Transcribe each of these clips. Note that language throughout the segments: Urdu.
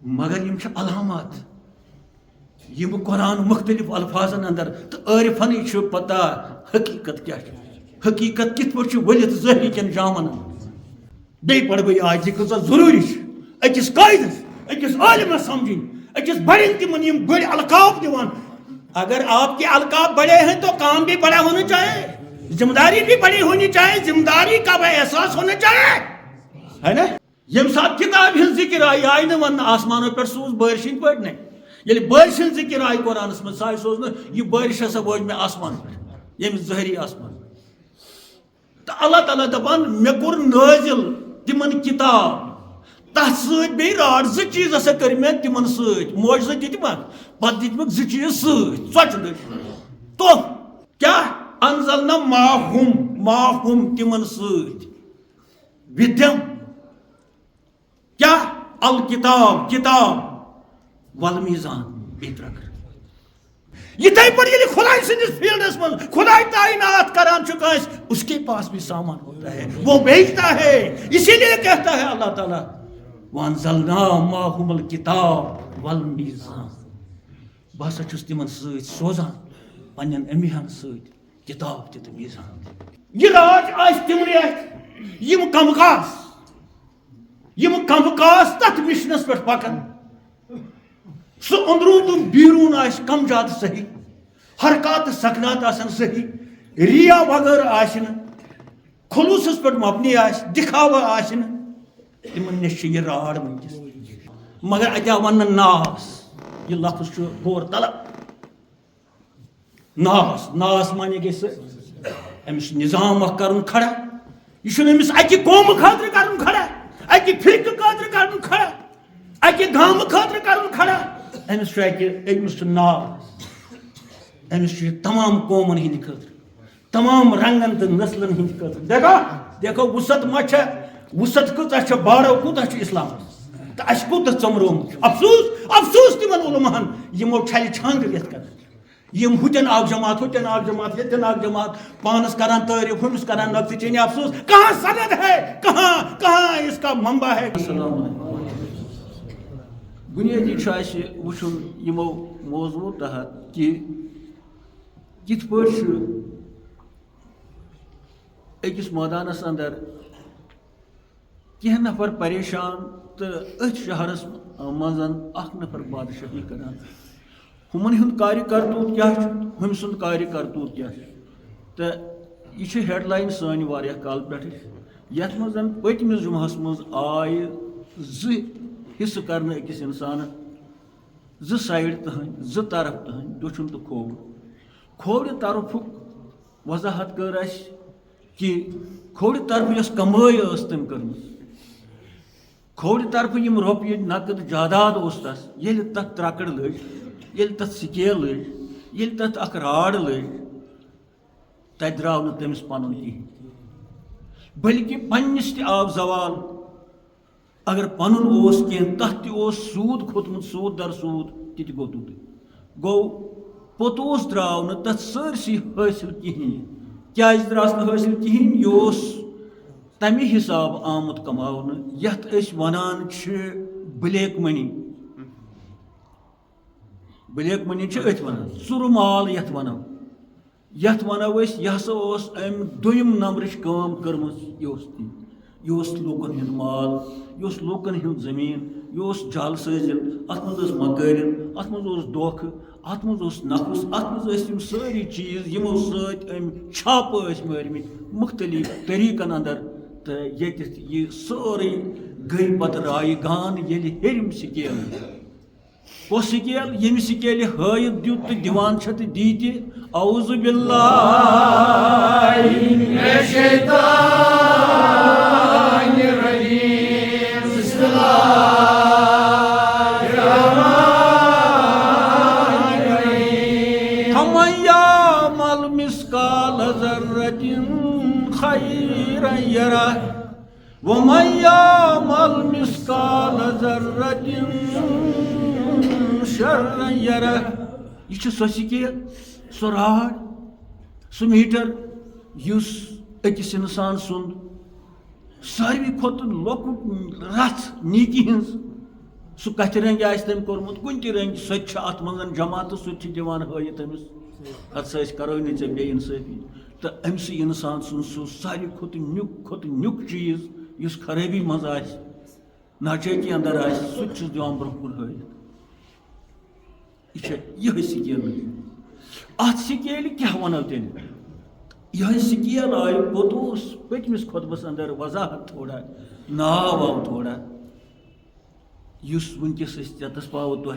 مگر یم چھ علامات یم قرآن مختلف الفاظن اندر تو عارفن چھ پتہ حقیقت کیا چھ حقیقت کت پہ ولت ظاہری کن جامن بی پڑھ بھائی آج یہ کچھ ضروری اکس قائدس اکس عالمس سمجھن اکس بڑن تمن یم بڑ القاب دیوان اگر آپ کے القاب بڑے ہیں تو کام بھی بڑا ہونا چاہیے ذمہ داری بھی بڑی ہونی چاہیے ذمہ داری کا بھی احساس ہونا چاہیے ہے نا یم سات کتاب ہن ذکر آئی آئی نہ ون آسمانوں پر سوز بارشن پہ نہیں یل بارشن ذکر آئی قرآنس من سائے سوزن یہ بارش ہسا ووج میں آسمان پہ یم ظاہری آسمان تو اللہ تعالیٰ دپان مے کور نازل تمن کتاب تر ست بی راڑ ز چیز ہسا کر میں تمن ست موجزہ دتمک پتہ دتمک ز چیز ست ژۄچہِ لٔٹۍ تو کیا انزلنا ماہم تمن ست ودیم کیا الکتاب کتاب والمیزان بیتر کر یتھے پہ یل خدا سندس فیلڈس من خدا تعینات کران چکاس اس کے پاس بھی سامان ہوتا ہے وہ بیچتا ہے اسی لیے کہتا ہے اللہ تعالیٰ وانزلنا ماہم الکتاب والمیزان بہ ہسا چھس تمن ست سوزان پنن امیہن ست کتاب تہ میزان یہ راج آس تم ریت یم کمکاس تت مشنس پہ پکن سو اندرون تو بیرون آس کم زیادہ صحیح حرکات سکنات آسن صحیح ریا وغیر آسن خلوصس پہ مبنی آس دکھاوا آسن تمن نش یہ راڑ ونکس مگر اتیا ون ناس یہ لفظ غور طلب ناس مانے گی امس نظام کرن کھڑا یہ امس اکہ قوم خاطر کرن کھڑا اکہ فرقہ خاطر کرن کھڑا اکہ گام خاطر کرن کھڑا امس امس ناس امس تمام قومن ہند خاطر تمام رنگن تو نسلن ہند خاطر دیکھو وسعت ما وسعت کتہ باڑو کوتہ اسلام تو اس کوتہ ژمروم افسوس تمن علماءن یمو چھل چھانگ یت کر یم ہوتن اک جماعت یتن اک جماعت پانس کران تعریف ہمس کران نقص چینی افسوس کہاں سند ہے کہاں اس کا منبع ہے السلام علیکم بنیادی اس وچھن یمو موضوع تحت کہ کت پہ اکس میدانس اندر کینٛہہ نفر پریشان تو ات شہرس مزن اخ نفر بادشاہی کران ہمن ہند کار کرتوت کیا ہم سند کار کرتوت کیا تو یہ ہیڈ لائن سان واریاہ کال پہ یت مزن پتمس جمعہس مز آئے حصہ کرنے اکس انسان سائڈ تہن طرف تہن دچھن تو کھوڑ طرف وضاحت کر اس کہ کھوڑ طرف یس کمائی اس تم کرمز کھوڑ طرف یم روپیے نقد جائیداد اس تس یل تک ترکڑ لج یل تت سکیل لج یل تت اخ راڑ لج تت درو نا تمس پن کہین بلکہ پنس تہ آو زوال اگر پن کی تت تہ سود کھوتمت سود در سود تہ گو توت گو پوتوس درو نا تت سرسی حاصل کہین کیاز دراس نا حاصل کہین یہ تمہ حساب آمت کماؤن یت ونان بلیک منی ات ونان ژر مال یت ونو یہ ہسا ام دویم نمبرچ کام کرمز یہ لوکن ہند مال یہ لوکن ہند زمین یہ جال سازل ات مز مکارن ات مز دھوکہ ات مز نفس ات مز ساری چیز یمو ست ام چھاپ مارمت مختلف طریقن اندر تو یہ سوری گئی پتہ رائے گان یل ہرم سکیل کس سکیل یم سکیل ہائت دیت تو دیوان چھ تو دی تہ اعوذ باللہ من الشیطان الرجیم بسم اللہ الرحمن الرحیم فمن یعمل مثقال ذرۃ خیرا یرہ ومن یعمل مثقال ذرۃ شرا یرہ یہ سو سکیل سو راڑ سو میٹر اس اکس انسان سند ساروی کھت لۄکُٹ رژھ نیکی ہنز سہ کتھ رنگ آس تم کورمت کن تہ رنگ سہ ات من جمع تو سہ دان ہائت تمس ات سا کرو نی ے بے انصافی تو امس انسان سن سہ ساروی کھت نیک چیز اس خرابی مز آس ناچاکی اندر آس سہ دان برہ کن ہائت یہ سکیل ات سکیل کیا ونو تیل یہ سکیل آئی پوتوس پتمس خطبس اندر وضاحت تھوڑا ناو آو تھوڑا اس ونکس یتس پاو تہ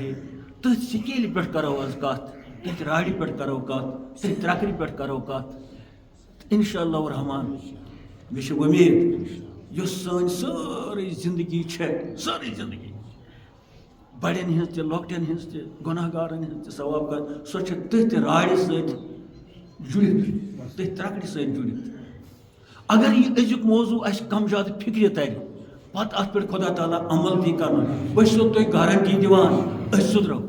تھی سکیل پہ کرو آز کت تھی راڑ پہ کرو کت تھی ترکر پہ کرو کت انشاء اللہ الرحمن مے ومید اس سن ساری زندگی ساری زندگی بڑین ہز تہ لۄکٹین ہز تہ گناہ گارن ہز تہ ثواب کر سو تھی راڑ ست جڑت تھی ترکر ست جڑت اگر یہ ازیک موضوع اس کم زیادہ فکر تر پتہ ات پہ خدا تعالیٰ عمل تھی کر بس تھی گارنٹی دان سدرو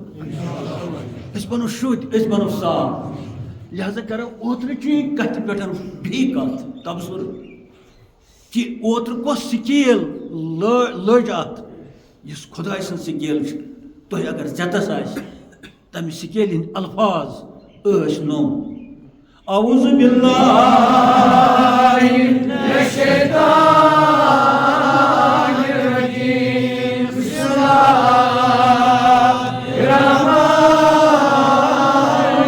بنو شد بنو صاف لہذا کرو اوتر چی کت پہ بھی کت تبصر کہ اوتر کس سکیل لج ات اس خدا سن سکیل تھی اگر ذتس آس تمہ سکیل ہند الفاظ اس نو اعوذ باللہ من الشیطان الرجیم بسم اللہ الرحمن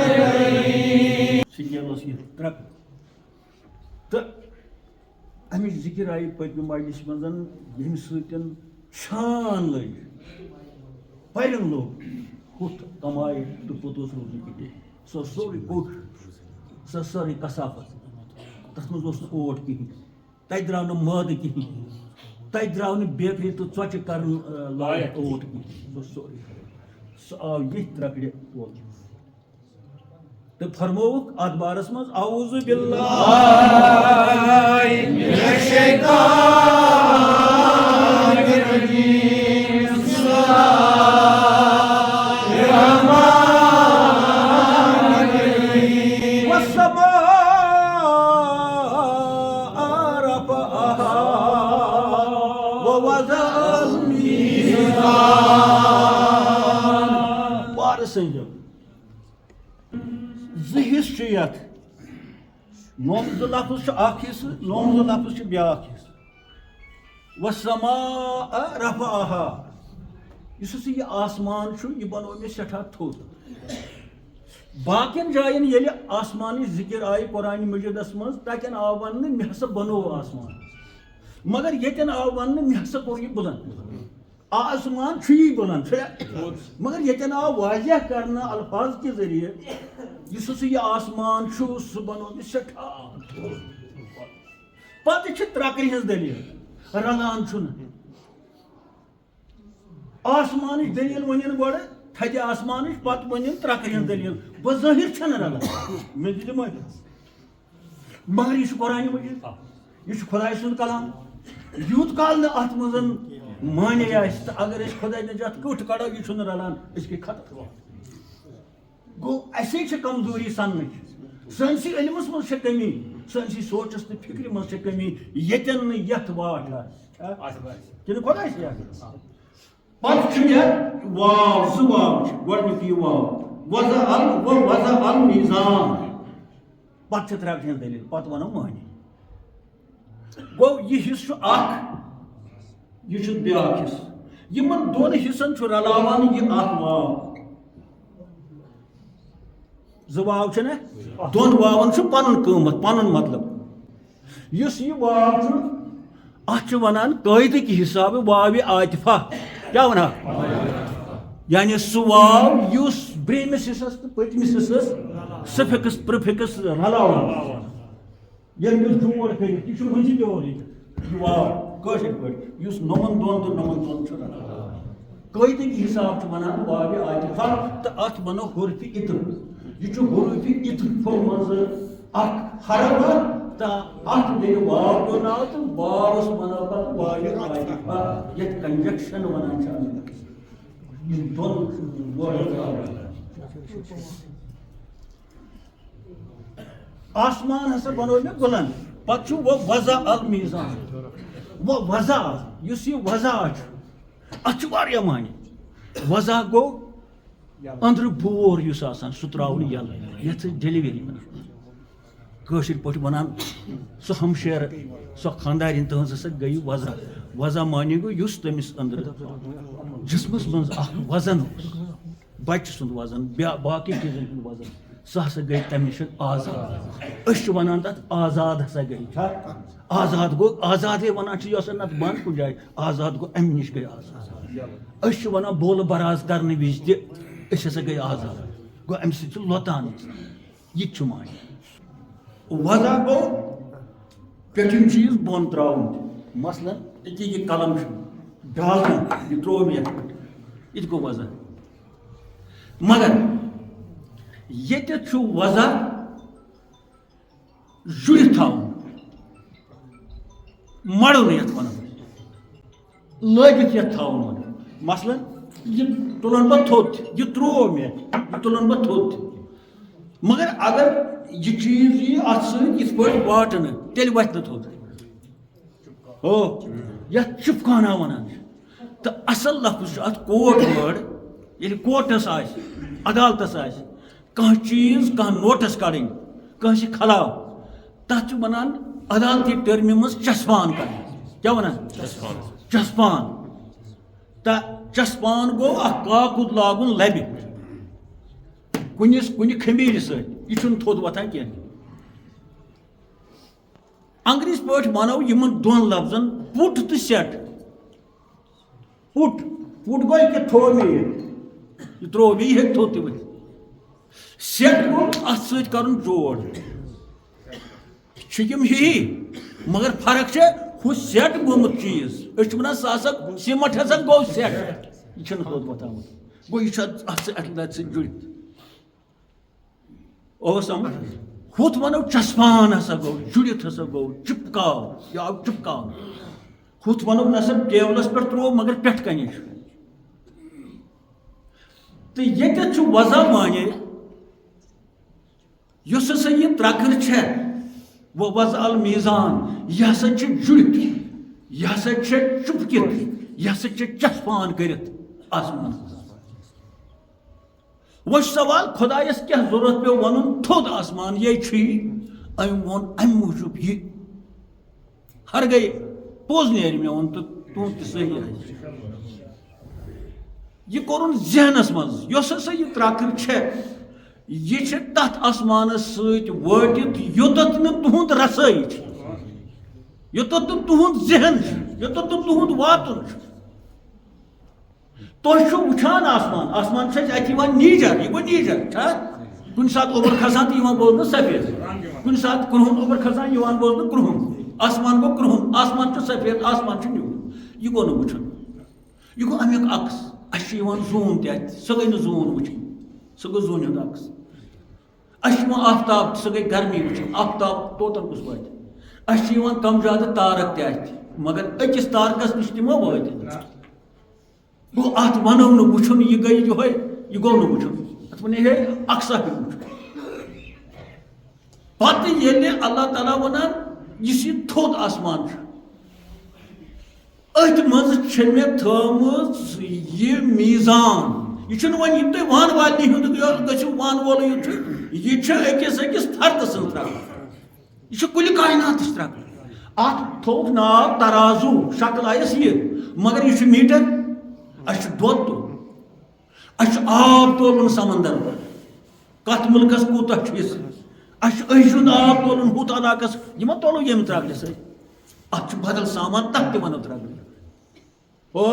الرحیم سکیل اس یہ ترک تو امچ ذکر آئی پتم مجلس مزن یم سن شان لگ پرن لوگ ہتھ کمائے تو پوتوس روز سو سوری کوٹ سو سوری کثافت تس مز اوٹ کہین تتہ درو مد کہین تتہ درو بیکری تو ژۄچہِ کرن لایق اوٹ کہین سو سوری سہ آو یہ ترکڑ تو فرموک ات بارس مز اعوذ باللہ من الشیطان الرجیم بسم اللہ الرحمن الرحیم والسماء رفعها ووضع الميزان بارسنجو زٕ یت نوم لفظ اخ حصہ نوم لفظ بیاکھ حصہ والسماء رفعها اس یہ آسمان یہ بنو مے سٹھا تھوٚد باقین جائن ییٚلہِ آسمانٕچ ذکر آئی قرآن مجیدس مز تتین آو ون مے ہسا بنو آسمان مگر یتین آو ون مے ہسا کور یہ بلند آسمان چھ بلند مگر یتین آو واضح کرنا الفاظ کے ذریعے اس یہ آسمان سہ بنو مے سٹھا پتہ چھ ترکر ہز دلیل رلان چھ آسمان دلیل ون گوڑ تھد آسمان پتہ ون ترکر ہز دلیل بظاہر چھ رلان مے دم مگر یہ قرآن مجید یہ خدا سند کلام یوت کال ات مزن مانے آس تو اگر اس خدا نجات کٹ کڑو یہ رلان اس کے ختم گو اسی کمزوری سنچ سنسی علمس مز کمی سنسی سوچس تو فکر مز کمی یتن یت واٹ کن خدا پتہ واو زٕ واو گۄڈنیُک یہِ واو وضع المیزان پتہ چھ ترٛکرِ ہٕنٛز دلیل پتہ ونو معنی گو یہ حصہ اخ یہ چھ بیاکھ حصہ یمن دون حصن چھ رلاوان یہ اخ واو زٕ واو چھنا دون واون چھ پنن قیمت پنن مطلب یس یہ واو چھ اتھ چھ ونان قاعدہ کی حساب واو عاطفہ کیا ونا یعنی سہ واو یس برہمس حصس تو پتمس حصس سفکس پرفکس رلاوان یعنی جوڑ کرت یہ ونجی جوڑ یہ واو کاشر پٹ یس نمن دون تو نمن دون چھ رلاوان قاعدہ کی حساب چھ ونان واو عاطفہ تو ات بنو حرف عطف یہ حروف عطف مز اخ حرف تو ات دے واو کو ناو تو واو اس بنو پت واو عاطفہ یت کنجکشن ونان چھ یہ دون ورڈ آسمان ہسا بنو مے بلند پتہ وہ وضع المیزان وہ وضع اس یہ وضع ات واریاہ معنی وضع گو اندر بور یُس آسان سُہ تراوُن یلہٕ یتھ ڈیلیوری کٲشِر پٲٹھۍ وَنان سۄ ہمشیر سۄ خاندارین تٕہٕنٛز ہسا گٔے وضع وضع معنی گوٚو یُس تٔمِس أنٛدرٕ جسمس منٛز اکھ وزن اوس بچہِ سُنٛد وزن باقٕے چیٖزن ہُنٛد وزن سُہ ہسا گٔے تمہِ نِش آزاد أسۍ چھِ وَنان تتھ آزاد ہسا گٔے آزاد گوٚو آزادے وَنان چھِ یۄس نتہٕ بنٛد کُنہِ جایہِ آزاد گوٚو امہِ نِش گٔے آزاد أسۍ چھِ وَنان بولہٕ براز کرنہٕ وِزِ تہِ أسۍ ہسا گٔے آزاد گوٚو امہِ سۭتۍ چھُ لۄتان یہِ تہِ چھُ معنی وضع گوٚو پیٚٹھِم چیٖز بۄن تراوُن مثلاً أکیاہ یہِ قلم چھُ ڈالنا یہِ تروو مےٚ یتھ پٮ۪ٹھ یہِ تہِ گوٚو وضع مگر ییٚتٮ۪تھ چھُ وضع جُڑِتھ تھاوُن مڑُن یتھ ونان لٲگِتھ یتھ تھاوُن مثلاً یہِ تُلن بہٕ تھوٚد یہِ تروو مےٚ یہِ تُلن بہٕ تھوٚد مگر اگر یہ چیز یہ ات ست واٹنہ تیل وتھ نہ تھوٚد ہو یتھ چپکانا ونان تو اصل لفظ چھُ اتھ کوٹ وٲڈ ییٚلہِ کوٹس آسہِ عدالتس آسہِ کانٛہہ چیٖز کانٛہہ نوٹس کڑٕنۍ کٲنٛسہِ خلاف تتھ چھِ ونان عدالتی ٹرمہِ منٛز چسپان کرٕنۍ کیٛاہ ونان چسپان تہٕ چسپان گوٚو اکھ کاکُد لاگُن لبہِ کُنہِ خمیٖرِ سۭتۍ یہ چھُنہٕ تھوٚد وۄتھان کینٛہہ انگریزی پٲٹھۍ ونو یِمن دۄن لفظن پُٹ تہٕ سیٹ پُٹ گوٚو یہِ تھوٚو مےٚ یہِ تروو مےٚ یہِ ہیٚکہِ تھوٚد تہِ ؤتھِتھ سیٹ گوٚو اتھ سۭتۍ کرُن جوڑ چھِ یِم ہِوی مگر فرق چھِ ہُہ سیٹ گوٚمُت چیٖز أسۍ چھِ ونان سُہ ہسا سیٖمٹ ہسا گوٚو سیٹ یہِ چھُنہٕ تھوٚد وۄتھان گوٚو یہِ چھُ اتھ سۭتۍ جُڑِتھ او سمجھ ہُتھ ونو چسپان ہسا گوٚو جُڑِتھ ہسا گوٚو چپکاو یہِ آو چپکاونہٕ ہُتھ ونو نسا ٹیبلس پٮ۪ٹھ تروو مگر پٮ۪ٹھٕ کنہِ چھُ تہٕ ییٚتٮ۪تھ چھُ وضع معنی یۄس ہسا یہِ ترکٕر چھےٚ وضع المیٖزان یہِ ہسا چھِ جُڑِتھ یہِ ہسا چھِ چُپکِتھ یہِ ہسا چھِ چسپان کٔرِتھ آسمانس وہ سوال خدایس کیا ضرورت پیو ونن تھوٚد آسمان یہ چھی أمۍ ووٚن امہِ موٗجوٗب یہِ ہر گٔے پوٚز نیرِ مےٚ ووٚن تہٕ تُہُنٛد تہِ صحیح آسہِ یہِ کوٚرُن ذہنس منٛز یۄس ہسا یہِ ترکٕر چھےٚ یہِ چھِ تتھ آسمانس سۭتۍ وٲتِتھ یوٚتتھ نہٕ تُہُنٛد رسٲیی چھِ یوٚتتھ نہٕ تُہُنٛد ذہن چھُ یوٚتتھ نہٕ تُہُنٛد واتُن چھُ تُہۍ چھِو وٕچھان آسمان چھُ اَسہِ اَتہِ یِوان نیٖجر یہِ گوٚو نیٖجر چھا کُنہِ ساتہٕ اوٚبُر کھسان تہٕ یِوان بوزنہٕ سفید کُنہِ ساتہٕ کرٛہُن اوٚبُر کھسان یِوان بوزنہٕ کرٛہُن آسمان گوٚو کرٛہُن آسمان چھُ سفید آسمان چھُ نیوٗل یہِ گوٚو نہٕ وٕچھُن یہِ گوٚو امیُک عکس اَسہِ چھُ یِوان زوٗن تہِ اَتہِ سۄ گٔے نہٕ زوٗن وٕچھِنۍ سۄ گوٚو زوٗنہِ ہُنٛد عکس اَسہِ چھُ یِوان آفتاب سۄ گٔے گرمی وٕچھِنۍ آفتاب توتن کُس واتہِ اَسہِ چھِ یِوان کم زیادٕ تارک تہِ اَتہِ مگر أکِس تارکس نِش تہِ ما وٲتۍ گوٚو اتھ ونو نہٕ وٕچھُن یہِ گٔے یِہوے یہِ گوٚو نہٕ وٕچھُن اتھ ونے ہے اکثا ہیوٚک وٕچھُن پتہٕ ییٚلہِ اللہ تعالیٰ ونان یُس یہِ تھوٚد آسمان چھُ أتھۍ منٛز چھِ مےٚ تھٲومٕژ یہِ میٖزان یہِ چھُنہٕ وۄنۍ یہِ تُہۍ وانہٕ والنٕے ہُنٛد گٔژھِو وانہٕ وولٕے یوت چھُ یہِ چھُ أکِس فردٕ سٕنٛز ترکٕر یہِ چھُ کُلہِ کایناتٕچ ترکٕر اتھ تھوٚوُکھ ناو ترازوٗ شکل آیس یہِ مگر یہِ چھُ میٖٹر اَسہِ چھُ دۄد تُلُن اَسہِ چھُ آب تولُن سمندر کتھ مُلکس کوٗتاہ چھُ حِصہٕ اَسہِ چھُ أسۍ ہُنٛد آب تولُن ہُتھ علاقس یہِ ما تولو ییٚمہِ ترکرِ سۭتۍ اتھ چھُ بدل سامان تتھ تہِ ونو ترکرِ ہو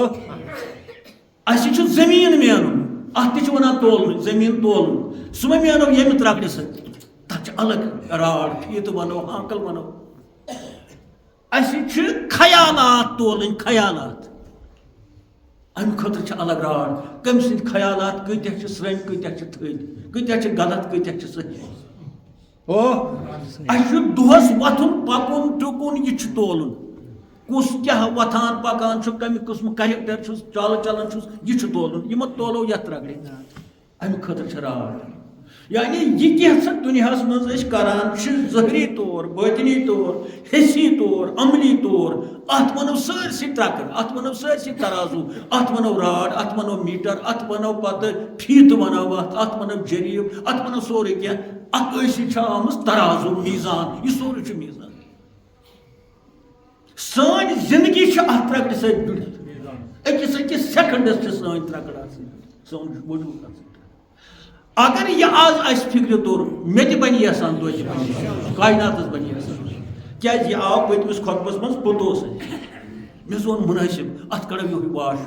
اَسہِ چھُ زٔمیٖن مینُن اتھ تہِ چھِ ونان تولنہٕ زٔمیٖن تولُن سُہ ما مینو ییٚمہِ ترکرِ سۭتۍ تتھ چھِ الگ راڑ فیٖتہٕ ونو آنکل ونو اَسہِ چھِ خیالات تولٕنۍ خیالات امہِ خٲطرٕ چھِ الگ راڑ کٔمۍ سٕنٛدۍ خیالات کۭتیاہ چھِ سرٛنۍ کۭتیاہ چھِ تھٔدۍ کۭتیاہ چھِ غلط کۭتیاہ چھِ صحیح ہو اَسہِ چھُ دۄہس وۄتھُن پکُن ٹُکُن یہِ چھُ تولُن کُس کیٛاہ وۄتھان پکان چھُ کمہِ قٕسمُک کریکٹر چھُس چالہٕ چلان چھُس یہِ چھُ تولُن یہِ ما تولو یتھ ترکرِ امہِ خٲطرٕ چھِ راڑ یعنی یہ کیسا دنیا مز کران ظاہری طور باطنی طور حسی طور عملی طور ات ونو سرسی ترکر ات ونو سرسی ترازو ات ونو راڈ ات ونو میٹر ات ونو پتہ فیت ونو ات ونو جریب ات ونو سورے کیا اکسی آمز ترازو میزان یہ سورے میزان سان زندگی ات ترکڑ ست جڑت اکس اکس سیکنڈس سان ترکڑ سون وجود اگر یہ آز اس فکر طور مے تہ بنی یسان دہ کائنات بنی یسان کیا یہ آو پتمس خطبس من پوتوس مے زون مناسب ات کڑو یہ واش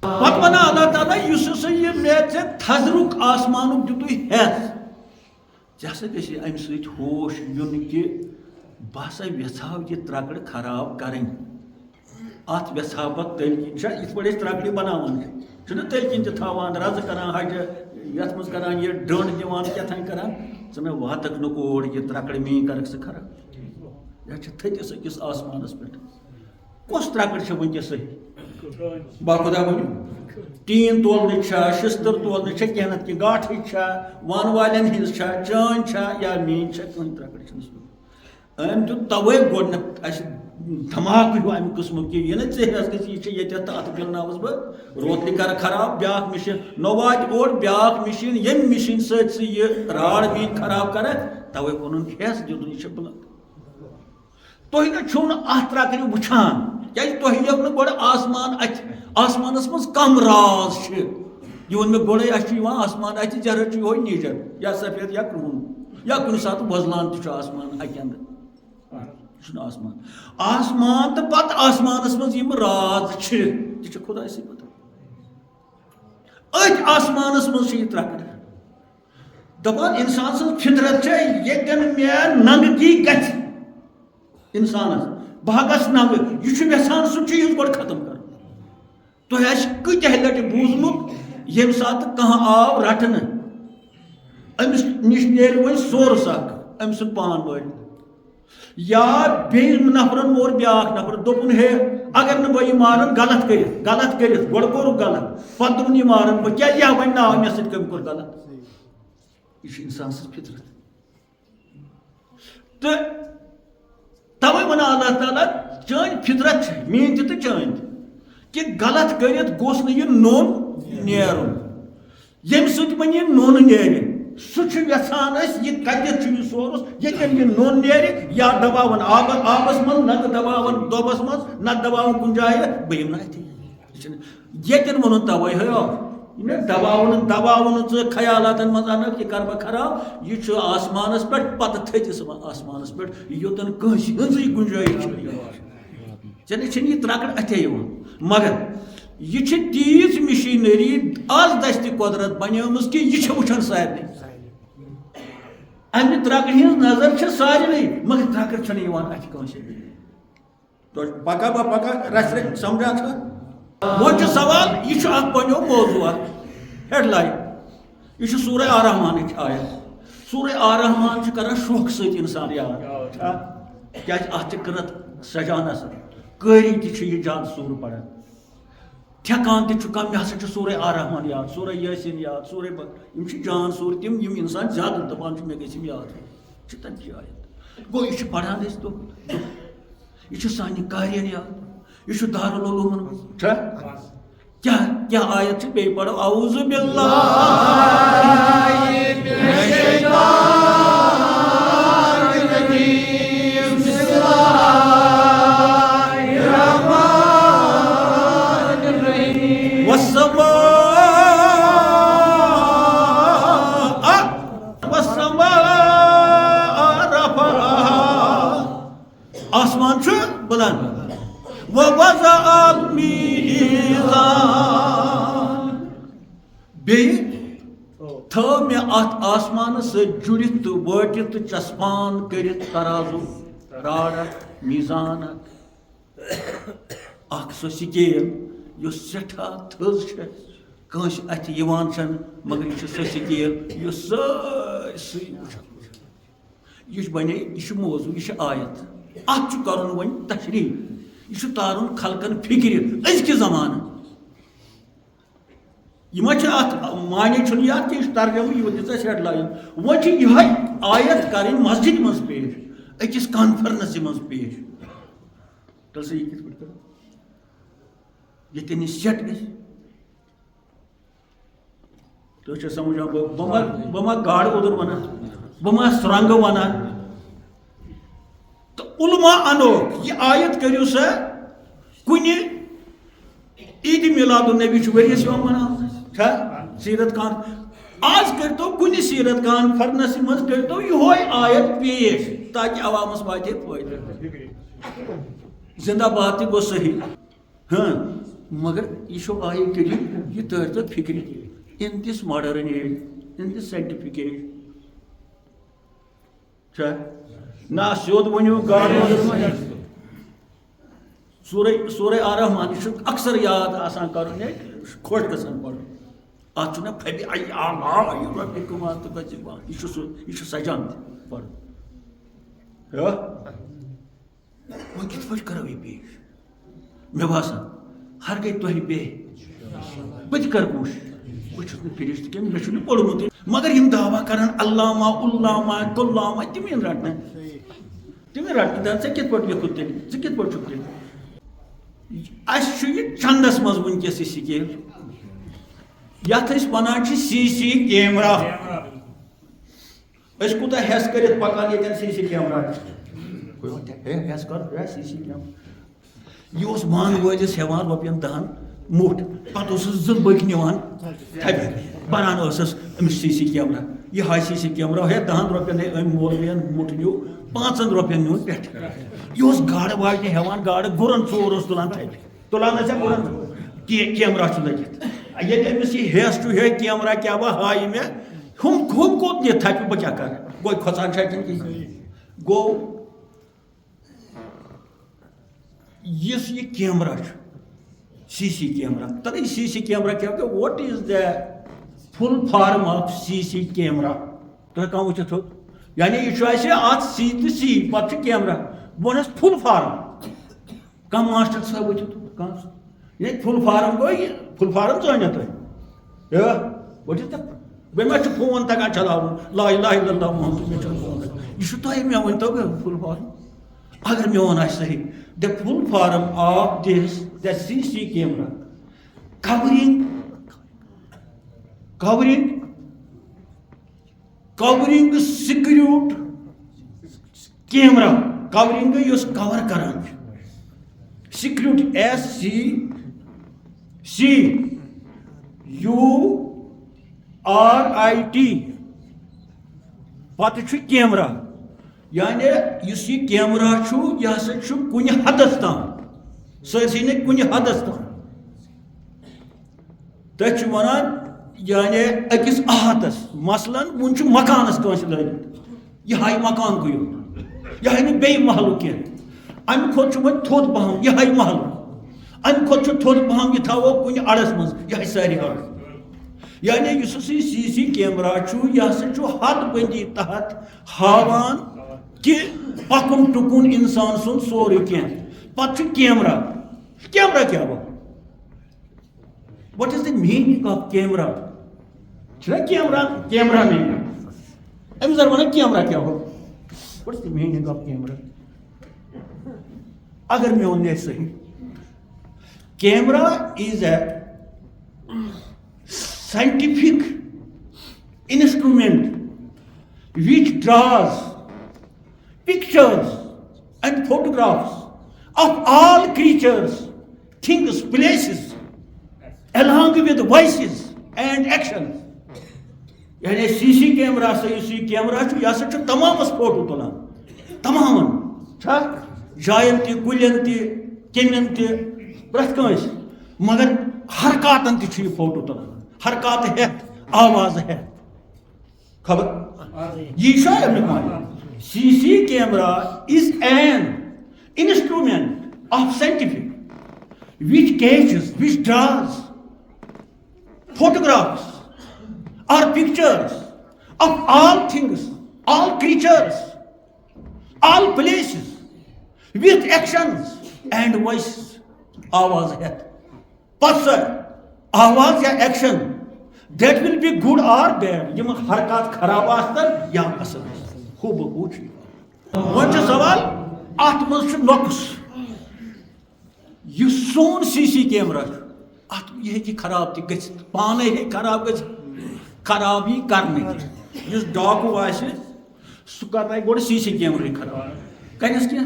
پتہ ونان اللہ تعالیٰ اس ہسا یہ مے ژے تھزرک آسمانک دتوے ہیس ژے ہسا گژھی امہ سۭتۍ ہوش یُن کہ بہ ہسا یژھاو یہ ترکڑ خراب کرٕنۍ ات یژھا بہ تیل کِنۍ یِتھ پٲٹھۍ أسۍ ترکڑِ بناوان چھُنہ تیل کِنۍ تہِ تھاوان رزٕ کران ہجہِ یتھ مز کران یہ ڈنڈ دِوان کیٛاتھانۍ کران ژٕ مےٚ واتکھ نہٕ اور یہ ترکڑ میٛٲنۍ کرکھ ژٕ خراب یہ چھِ تھٔکِس أکِس آسمانس پٮ۪ٹھ کۄس ترکڑ چھِ وٕنکٮ۪س صحیح با خدا ؤنِو ٹیٖن تولنٕچ چھا شِستٕر تولنٕچ چھا کینٛہہ نتہٕ کینٛہہ گاٹھٕچ چھا وانہٕ والٮ۪ن ہِنٛز چھا چٲنۍ چھا یا میٛٲنۍ چھا کٕہٕنۍ ترکڑ چھِنہٕ سُہ أمۍ دیُت تَوَے گۄڈنٮ۪تھ اَسہِ دھماکہٕ ہیوٗ اَمہِ قٕسمُک کہ یہِ نہٕ ژےٚ ہٮ۪س گژھِ یہِ چھِ ییٚتٮ۪تھ تہٕ اَتھ پِلناوَس بہٕ روتلہِ کَرٕ خراب بیٛاکھ مِشیٖن نہ واتہِ اور بیٛاکھ مِشیٖن ییٚمہِ مِشیٖن سۭتۍ ژٕ یہِ راڈ میٛٲنۍ خراب کَرکھ تَوَے ووٚنُن ہٮ۪س دیُتُن یہِ چھِ بٕلنٛد تُہۍ نہ چھُو نہٕ اَتھ ترکڑِ وٕچھان کیٛازِ تۄہہِ یِیو نہٕ گۄڈٕ آسمان اَتھِ آسمانَس منٛز کَم راز چھِ یہِ ووٚن مےٚ گۄڈَے اَسہِ چھُ یِوان آسمان اَتھِ زیٚرٕ چھُ یِہوے نیٖجر یا سفید یا کرٛہُن یا کُنہِ ساتہٕ وۄزلان تہِ چھُ آسمان اَکہِ اَندٕ یہ چھُنہٕ آسمان آسمان تہٕ پتہٕ آسمانس منٛز یِم راز چھِ تہِ چھِ خۄدایسٕے پتہ أتھۍ آسمانس منٛز چھِ یہِ ترکڑ دپان انسان سٕنٛز فطرت چھےٚ ییٚتٮ۪ن مےٚ ننٛگگی گژھِ انسانس بہٕ گژھٕ ننٛگہٕ یہِ چھُ یژھان سُہ چیٖز گۄڈٕ ختم کرُن تۄہہِ آسہِ کۭتیاہ لٹہِ بوٗزمُت ییٚمہِ ساتہٕ کانٛہہ آو رٹنہٕ أمِس نِش نیرِ وۄنۍ سورس اکھ أمۍ سُنٛد پان وٲلۍ یا بیٚیہِ نفرن مور بیٛاکھ نفر دوٚپُن ہے اگر نہٕ بہٕ یہِ مارن غلط کٔرِتھ گۄڈٕ کوٚرُکھ غلط پتہٕ دوٚپُن یہِ مارن بہٕ کیٛازِ یا وۄنۍ ناو مےٚ سۭتۍ کٔمۍ کوٚر غلط یہ انسان سٕنٛز فطرت تہٕ تَوَے وَنان اللہ تعالیٰ چٲنۍ فطرت چھِ میٛٲنۍ تہِ تہٕ چٲنۍ تہِ کہ غلط کٔرِتھ گوٚژھ نہٕ یہِ نوٚن نیرُن ییٚمہِ سۭتۍ وۄنۍ یہِ نوٚن نیرِ سُہ چھُ یژھان أسۍ یہِ کتٮ۪تھ چھُ یہِ سورس ییٚتٮ۪ن یہِ نوٚن نیرِ یا دباوَن آبس منٛز نتہٕ دباوَن دۄبس منٛز نتہٕ دباوَن کُنہِ جایہِ بہٕ یِمہٕ نہٕ اَتھی یہِ چھُنہٕ ییٚتٮ۪ن ووٚنُن تَوَے ہیو دباوُن نہٕ ژٕ خیالاتن منٛز اَنکھ یہِ کَرٕ بہٕ خراب یہِ چھُ آسمانس پٮ۪ٹھ پتہٕ تھٔکِس آسمانس پٮ۪ٹھ یوٚتن کٲنٛسہِ ہٕنٛزٕے گُنجٲیِش چھنہٕ ژےٚ چھِنہٕ یہِ ترکڑ اَتھے یِوان مگر یہ تیز مشینری آز دست قدرت بنیمٕژ کہ یہ وچھان سارے امہ ترکڑ ہز نظر سارے مگر ترکڑ چھنہ یوان اتھ کٲنٛسہِ تو پکا با پکا رس رس سمجھان وہ سوال یہ اخ بنو موضوع ہیڈ لائن یہ سورہ الرحمن آیت سورہ الرحمن کران شوق ست انسان یاد کیا ات قرت سجانس قاری تہ یہ جان سور پڑھان ٹھیکان تہ کم مے ہسا سورہ الرحمن یاد سورہ یاسین یاد سورہ یم جان سور تم یم انسان زیادہ دپان مے گھم یاد تمچ آیت گو یہ پڑھان اس دہ یہ سانہ قارین یاد یہ دارالعلومن کیا کیا آیت بی پڑھو اعوذ باللہ من الشیطان الرجیم بسم اللہ الرحمن الرحیم والسماء رفعها آسمان چھُ بلند ووضع الميزان تھو مے ات آسمان جڑت تو وٹت تو چسپان کرت ترازو راڑ میزان اخ سو سکیل یس سٹھا تھز کنس اتھ یوان چھن مگر یہ سو سکیل یس سارسی یہ بنے یہ موضوع یہ آیت ات کرن ون تشریح یہ تارن خلقن فکر ازکہ زمانہ یہ معنی چھُنہٕ یہِ اَتھ کینٛہہ ترجمہٕ یہِ دِژ اَسہِ ہیڈ لایِن وۄنۍ چھِ یِہوٚے آیت کَرٕنۍ مسجد منٛز پیش أکِس کانفرنسہِ منٛز پیش تیٚلہِ سا یہِ کِتھ پٲٹھۍ کرو ییٚتٮ۪ن یہِ سیٹ گژھِ تُہۍ چھِو سمجھان بہٕ ما گاڈٕ اوٚدُر وَنان بہٕ ما سرٛنٛگہٕ وَنان تہٕ علما اَنوکھ یہِ آیت کٔرِو سا کُنہِ عیٖدِ میلاد النبی چھُ ؤریَس یِوان مَناونہٕ چھا سیٖرت آز کٔرۍتو کُنہِ سیٖرت کانفرنسہِ منٛز کٔرۍتو یِہوٚے آیت پیش تاکہِ عوامَس واتہِ ہے فٲیدٕ زِندہ باد تہِ گوٚو صحیح مگر یہ چھُ آیہِ کٔرِتھ یہِ تٲرۍتو فِکرِ in this modern age, in this scientific age. چھا نہ سیوٚد ؤنِو گاڈٕ سورے آرحمان یہ چھُ اکثر یاد آسان کَرُن ہے خۄش گژھان پَرُن اَتھ چھُنہ پھبہِ آیہِ آلہ رۄبِکُم تہٕ گژھِ یہِ چھُ سجان تہِ پَرُن وۄنۍ کِتھ پٲٹھۍ کَرو یہِ پیش مےٚ باسان ہر گٔے تۄہہِ بیٚیہِ بہٕ تہِ کَرٕ کوٗشِش بہٕ چھُس نہٕ فرِشتہٕ کینٛہہ مےٚ چھُنہٕ پوٚرمُتٕے مگر یِم دعوا کران علامہ علامہ قُلامہ تِم یِن رٹنہٕ دَپان ژےٚ کِتھ پٲٹھۍ لیکھُتھ تیٚلہِ ژٕ کِتھ پٲٹھۍ چھُکھ تیٚلہِ اَسہِ چھُ یہِ چندس منٛز وٕنکیٚس یہِ سکیل یَتھ أسۍ وَنان چھِ سی سی کیمرا أسۍ کوٗتاہ ہٮ۪س کٔرِتھ پَکان ییٚتٮ۪ن سی سی کیمرا ہٮ۪س کر سی سی کیمرا یہِ اوس مان وٲلِس ہٮ۪وان رۄپین 10 مُٹھ پتہٕ اوسُس 2 بٔکۍ نِوان تھپہِ بَران ٲسٕس أمِس سی سی کیمرا یہِ ہاے سی سی کیمرا 10 رۄپین أمۍ مولوِین مُٹھ نیوٗ 5 رۄپین نیوٗن پٮ۪ٹھٕ یہِ اوس گاڈٕ واجنہِ ہٮ۪وان گاڈٕ گُرن 4 اوس تُلان تھپہِ تُلان ٲسیا گُرن کیمرا چھُ لٔگِتھ ییٚلہِ أمِس یہِ ہٮ۪س چھُ ہے کیمرا کیٛاہ با ہایہِ مےٚ ہُم کوٚت نِتھ تھپہِ بہٕ کیٛاہ کَرٕ گوٚو کھۄژان چھا کِنہٕ کِہیٖنۍ گوٚو یُس یہِ کیمرا چھُ سی سی کیمرا تَتھ سی سی کیمرا کیٛاہ گوٚو what is the full form of C C camera تُہۍ ہٮ۪کان وٕچھِتھ تھوٚد یعنی یہِ چھُ اَسہِ اَتھ سی تہٕ سی پَتہٕ چھُ کیمرا بہٕ وَنس فُل فارم کانٛہہ ماسٹر صٲب وٕچھِتھ کانٛہہ یعنی فُل فارم گوٚو یہِ فُل فارم ژٲنِو تُہۍ وٕچھِتھ بیٚیہِ ما چھُ فون تگان چلاوُن لا اِلہَ اِلَّا اللہ محمد مےٚ چھُنہٕ فون یہِ چھُ تۄہہِ مےٚ ؤنۍتو فُل فارم اگر میون آسہِ صحیح the full form of this the CC camera covering screwed camera covering یُس cover کران چھُ screwed SCCURIT پتہٕ چھُ کیمرا یعنی یُس یہِ کیمرا چھُ یہِ ہسا چھُ کُنہِ حدس تام سٲرسٕے نہٕ کُنہِ حدس تام تٔتھۍ چھِ وَنان یعنی أکِس احاتس مثلاً وُنہِ چھُ مکانس کٲنٛسہِ لٲگِتھ یہِ ہایہِ مکانکُے یوت یہِ ہایہِ نہٕ بیٚیہِ محلُک کینٛہہ اَمہِ کھۄتہٕ چھُ وۄنۍ تھوٚد پہم یہِ ہایہِ محلُک اَمہِ کھۄتہٕ چھُ تھوٚد پہم یہِ تھاوو کُنہِ اَڑس منٛز یہِ ہایہِ سارے اَڑٕ یعنی یُس ہسا یہِ سی سی کیمرا چھُ یہِ ہسا چھُ حد بٔندی تحت ہاوان کہ پکُن ٹُکُن اِنسان سُنٛد سورُے کینٛہہ پتہٕ چھُ کیمرا کیٛاہ گوٚو what is the meaning of camera چھُنہ کیمرا میٖنِنٛگ أمِس زن ونان کیمرا کیٛاہ گوٚو what is the meaning of camera اگر میون نیرِ صحیح camera is a scientific instrument which draws pictures and photographs of all creatures, things, places, along with voices and actions. یعنی سی سی کیمرا سا یُس یہِ کیمرا چھُ یہِ ہسا چھُ تمامس فوٹو تُلان تمامن چھا جاین تہِ کُلٮ۪ن تہِ کیٚمٮ۪ن تہِ پرٛٮ۪تھ کٲنٛسہِ مگر حرکاتن تہِ چھُ یہِ فوٹو تُلان حرکات ہٮ۪تھ آواز ہٮ۪تھ خبر یی چھا امیُک معنی سی سی camera is an instrument of scientific which catches, which draws photographs or pictures of all things, all creatures, all places with actions and voices. آواز ہٮ۪تھ پتہٕ سۄ آواز یا action That will be good or bad. یہ حرکات خراب آستن یا اصل خوب خوش ون سوال ات مز نقص یہ سون سی سی کیمرہ ات یہ خراب تہ گژھِ پانے ہے خراب گژھِ خراب یہ کرنے اس ڈاکو آسہِ سہ کرنائے گوڑ سی سی کیمرہ خراب کنس کیا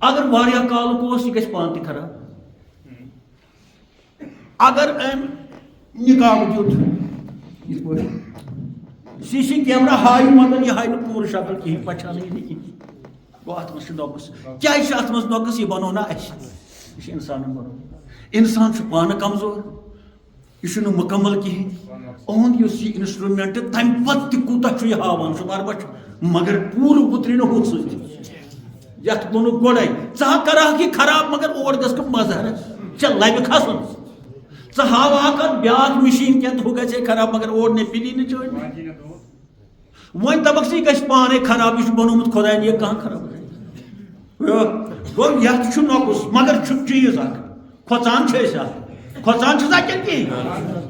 اگر واریاہ کالُک اوس یہ گژھِ پانہٕ تہِ خراب اگر نکال دیت سی سی کیمرہ ہائی مگر یہ ہائی پور شکل کہیں پچھانے نہیں گو ات مز نقص کیا ات مز نقص یہ بنو نا یہ انسان بنو انسان پانہ کمزور یہ مکمل کہین اہد اس یہ انسٹرومنٹ تم پتہ کوتاہ یہ ہاوان شمار بچ مگر پور اتری نا ہو یت بنو گوڑے ژٕ کرا کہ خراب مگر اور گژھ مزہ ژےٚ لبہِ کھسُن ژٕ ہاوہاکھ اتھ بیاکھ مشین کینٛہہ تہٕ ہُہ گژھِ خراب مگر اور نے پلی نہٕ چٲڑۍ وۄنۍ دپکھ ژٕ یہِ گژھِ پانے خراب یہ بنومُت خۄداین یہِ کانٛہہ خراب گوٚو یتھ چھُ نۄقُص مگر چھُ چیٖز اکھ کھۄژان چھِ أسۍ اتھ کھۄژان چھُ سا کِنہٕ کِہیٖنۍ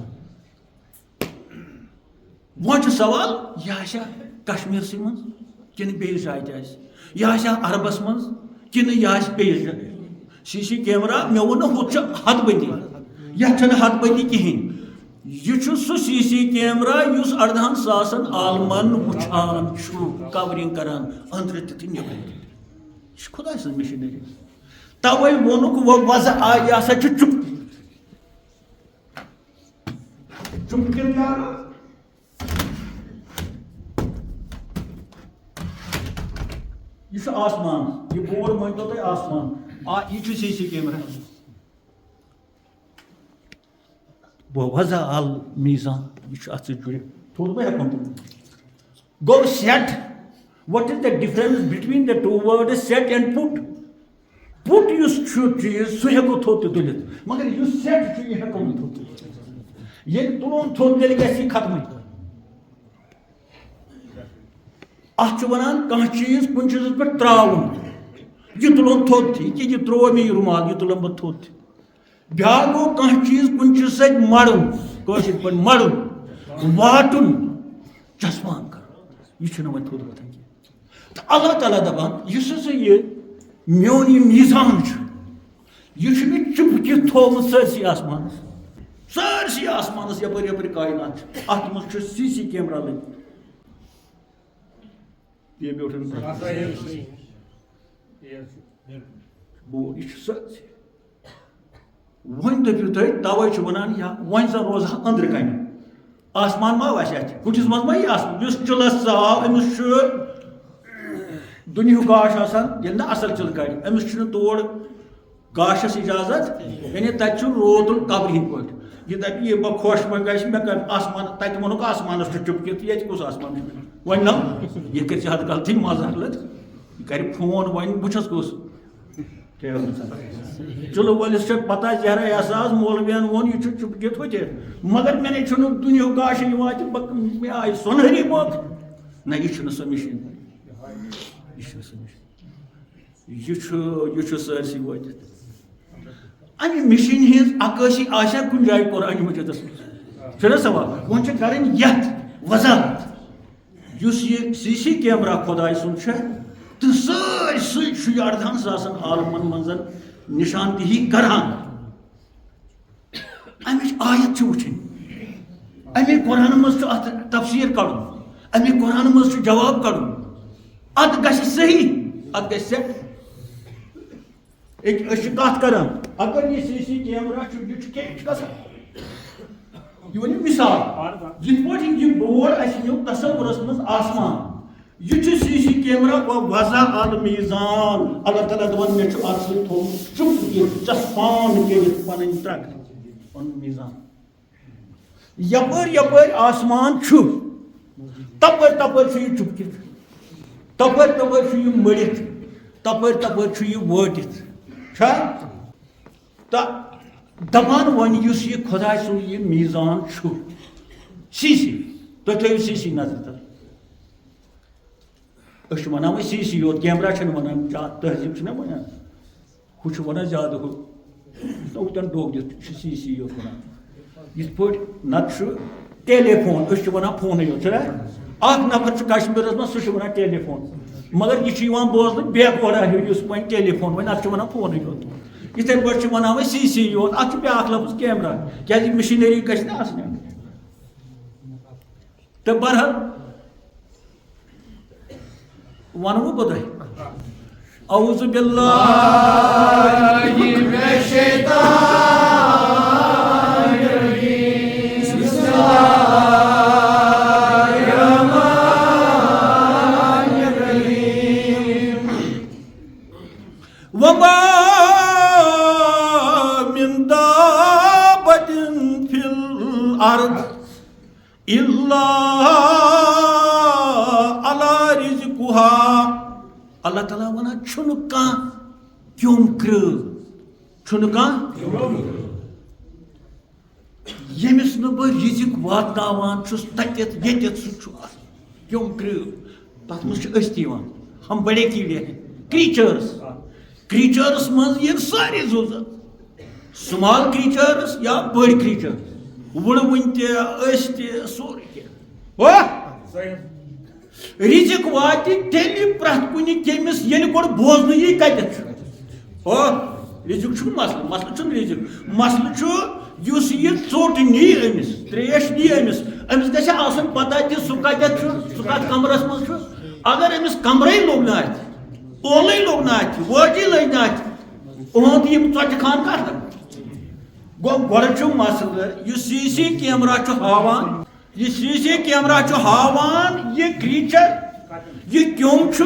وۄنۍ چھُ سوال یہِ آسیا کشمیٖرسٕے منٛز کِنہٕ بیٚیِس جایہِ تہِ آسہِ یہِ آسیا عربس منٛز کِنہٕ یہِ آسہِ بیٚیِس جایہِ سی سی کیمرہ مےٚ ووٚن نہٕ ہُتھ چھُ حد بندی یتھ چھنہٕ حد بندی کِہیٖنۍ یہ چھُ سُہ سی سی کیمرہ یُس 18,000 عالمن وٕچھان چھُ کورنگ کران أنٛدرٕ تہِ تہٕ نیٚبرٕ تہِ یہ چھِ خۄداے سٕنٛز مشیٖنری توے ووٚنُکھ وۄزٕ آے یہِ ہسا چھُ چُپ چُپ کِنہٕ یہ چھُ آسمان یہ بورڈ مٲنۍتو تُہۍ آسمان یہ چھُ سی سی کیمرہ وضع المیزان یہ ات جڑت تھوڑ بہ ہوں گو set what is the difference between the two word set and put put اس چیز سہ ہوں تھوت تلت مگر اس سیٹ یہ ہوں تھوت یل تلون تھوت تیل گھر ختم ات ونان کھانا چیز کن چیز پہ تراؤن یہ تلون تھوت تھی کہ یہ ترو مے یہ رومال یہ تلن بہ تھوت بیاکھ گو کھانا چیز کن چیز سۭتۍ مڑُن کٲشِر پٲٹھۍ مڑُن واٹُن چسپان کرُن یہ چھُنہٕ وۄنۍ تھوٚد وۄتھان کینٛہہ تہٕ اللہ تعالیٰ دپان یُس ہسا یہ میون یہ میٖزان چھُ یہ چھُ مےٚ چُپکِتھ تھوٚومُت سٲرسٕے آسمانس یپٲرۍ یپٲرۍ کاینات چھُ اتھ منٛز چھُ سی سی کیمرہ لٔگِتھ یہ بوڑ یہ چھُ سٲرسٕے ون دپو تھی توے ونان یا ون زن روزہ اندر کنہ آسمان ما وس ات کٹھس مز ما یہ اس چلس ژاو امس دنیا گاش آسان ییٚلہِ نہٕ اصل چل کڑ امس تور گاشس اجازت یعنی تت روت قبر ہند پہ یہ دپ یہ بہ خوش وۄنۍ گژھِ مےٚ کر آسمان تتہِ ووٚنُکھ آسمانس چھُ چُپکِتھ ییٚتہِ کُس آسمان چھُ وۄنۍ نم یہ کر زیادٕ غلطی مزاقلت یہ کر فون وۄنۍ بہٕ چھُس کُس چلو ولس پتہ ذرا احساس مولوین وون یہ چپکت ہوتے مگر میں نے دنیا گاش مے آئی سونہری موت نہ یہ سو مشین یہ سرسی وات امہ مشین ہز عکاسی آسیا کن جائے قرآن مجیدس مجھے سوال ون کریں یت وضاحت اس یہ سی سی کیمرہ خدائے سن تو سارے 18,000 عالمن من نشاندہی کران امچ آیت وچن امی قرآن مز ات تفسیر کڑن امی قرآن مز جواب کڑن ات گژھِ صحیح ات گژھِ سیٹ ایک کت کران اگر یہ سی سی کیمرہ یہ گژھان یہ ون مثال جت پہ یہ بورڈ اس نیو تصورس مز آسمان یہ سی سی کیمرہ وضع المیزان اللہ تعالیٰ دپان مے ات سۭتۍ تھوٚومُت چُپ چسپان کٔرِتھ پنٕنۍ ترک پنُن میزان یپٲرۍ یپٲرۍ آسمان چھُ تپٲرۍ تپٲرۍ چھُ یہِ چُپکِتھ تپٲرۍ تپٲرۍ چھُ یہِ مٔڑِتھ تپٲرۍ تپٲرۍ چھُ یہِ وٲٹِتھ چھا تہٕ دپان وۄنۍ یُس یہِ خۄداے سُنٛد یہِ میزان چھُ سی سی تُہۍ تھٲیِو سی سی نظر تل أسۍ چھِ ونان وۄنۍ سی سی یوت کیمرہ چھِنہٕ ونان تہذیٖب چھِنہ ونان ہُہ چھُ ونان زیادٕ ہُہ ہوٗتٮ۪ن ڈوٚگ دِتھ یہِ چھُ سی سی یوت ونان یِتھ پٲٹھۍ نتہٕ چھُ ٹیلی فون أسۍ چھِ وَنان فونٕے یوت چھُنا اکھ نفر چھُ کشمیٖرس منٛز سُہ چھُ وَنان ٹیلی فون مگر یہِ چھُ یِوان بوزنہٕ بیکوارا ہیوٗ یُس وۄنۍ ٹیلی فون وۄنۍ اَتھ چھِ وَنان فونٕے یوت یِتھَے پٲٹھۍ چھِ وَنان وۄنۍ سی سی یوت اَتھ چھُ بیٛاکھ لفظ کیمرا کیٛازِ مِشیٖنٔری گژھِ نہ آسٕنۍ تہٕ بہرحال وَنہٕ بہٕ تۄہہِ اعوذ باللہ من الشیطان الرجیم بسم اللہ الرحمن الرحیم وما من دابۃ فی الارض الا علی رزقها اللہ تعالیٰ ونان چھُنہٕ کانٛہہ کیوٚم کرٛٲو چھُنہٕ کانٛہہ ییٚمِس نہٕ بہٕ رِزق واتناوان چھُس تتٮ۪تھ ییٚتٮ۪تھ سُہ چھُ آسان کیوٚم کرٛٲو تتھ منٛز چھِ أسۍ تہِ یِوان ہم بڑے کیڑے ہیں کریچٲرٕس منٛز یِن سٲری زُو زٲژ سُمال کریچٲرٕس یا بٔڑۍ کریچٲرٕس وُڑوٕنۍ تہِ أسۍ تہِ سورُے کینٛہہ رزق واتہِ تیٚلہِ پرٛٮ۪تھ کُنہِ کیٚمِس ییٚلہِ گۄڈٕ بوزنہٕ یی کتٮ۪تھ چھُ رزق چھُنہٕ مسلہٕ چھُنہٕ رزق مسلہٕ چھُ یُس یہِ ژوٚٹ نی أمِس تریش نی أمِس گژھِ آسُن پتہ تہِ سُہ کتٮ۪تھ چھُ سُہ کتھ کمرس منٛز چھُ اگر أمِس کمرے لوٚگ نہٕ اَتھِ اولٕے لوٚگ نہٕ اَتھِ وٲجی لٔج نہٕ اَتھِ اُہُنٛد یِم ژۄچہِ خان کتھ گوٚو گۄڈٕ چھُ مسلہٕ یُس سی سی کیمرا چھُ ہاوان یہ سی سی کیمرا چھُ ہاوان یہ کریچر یہ کیوٚم چھُ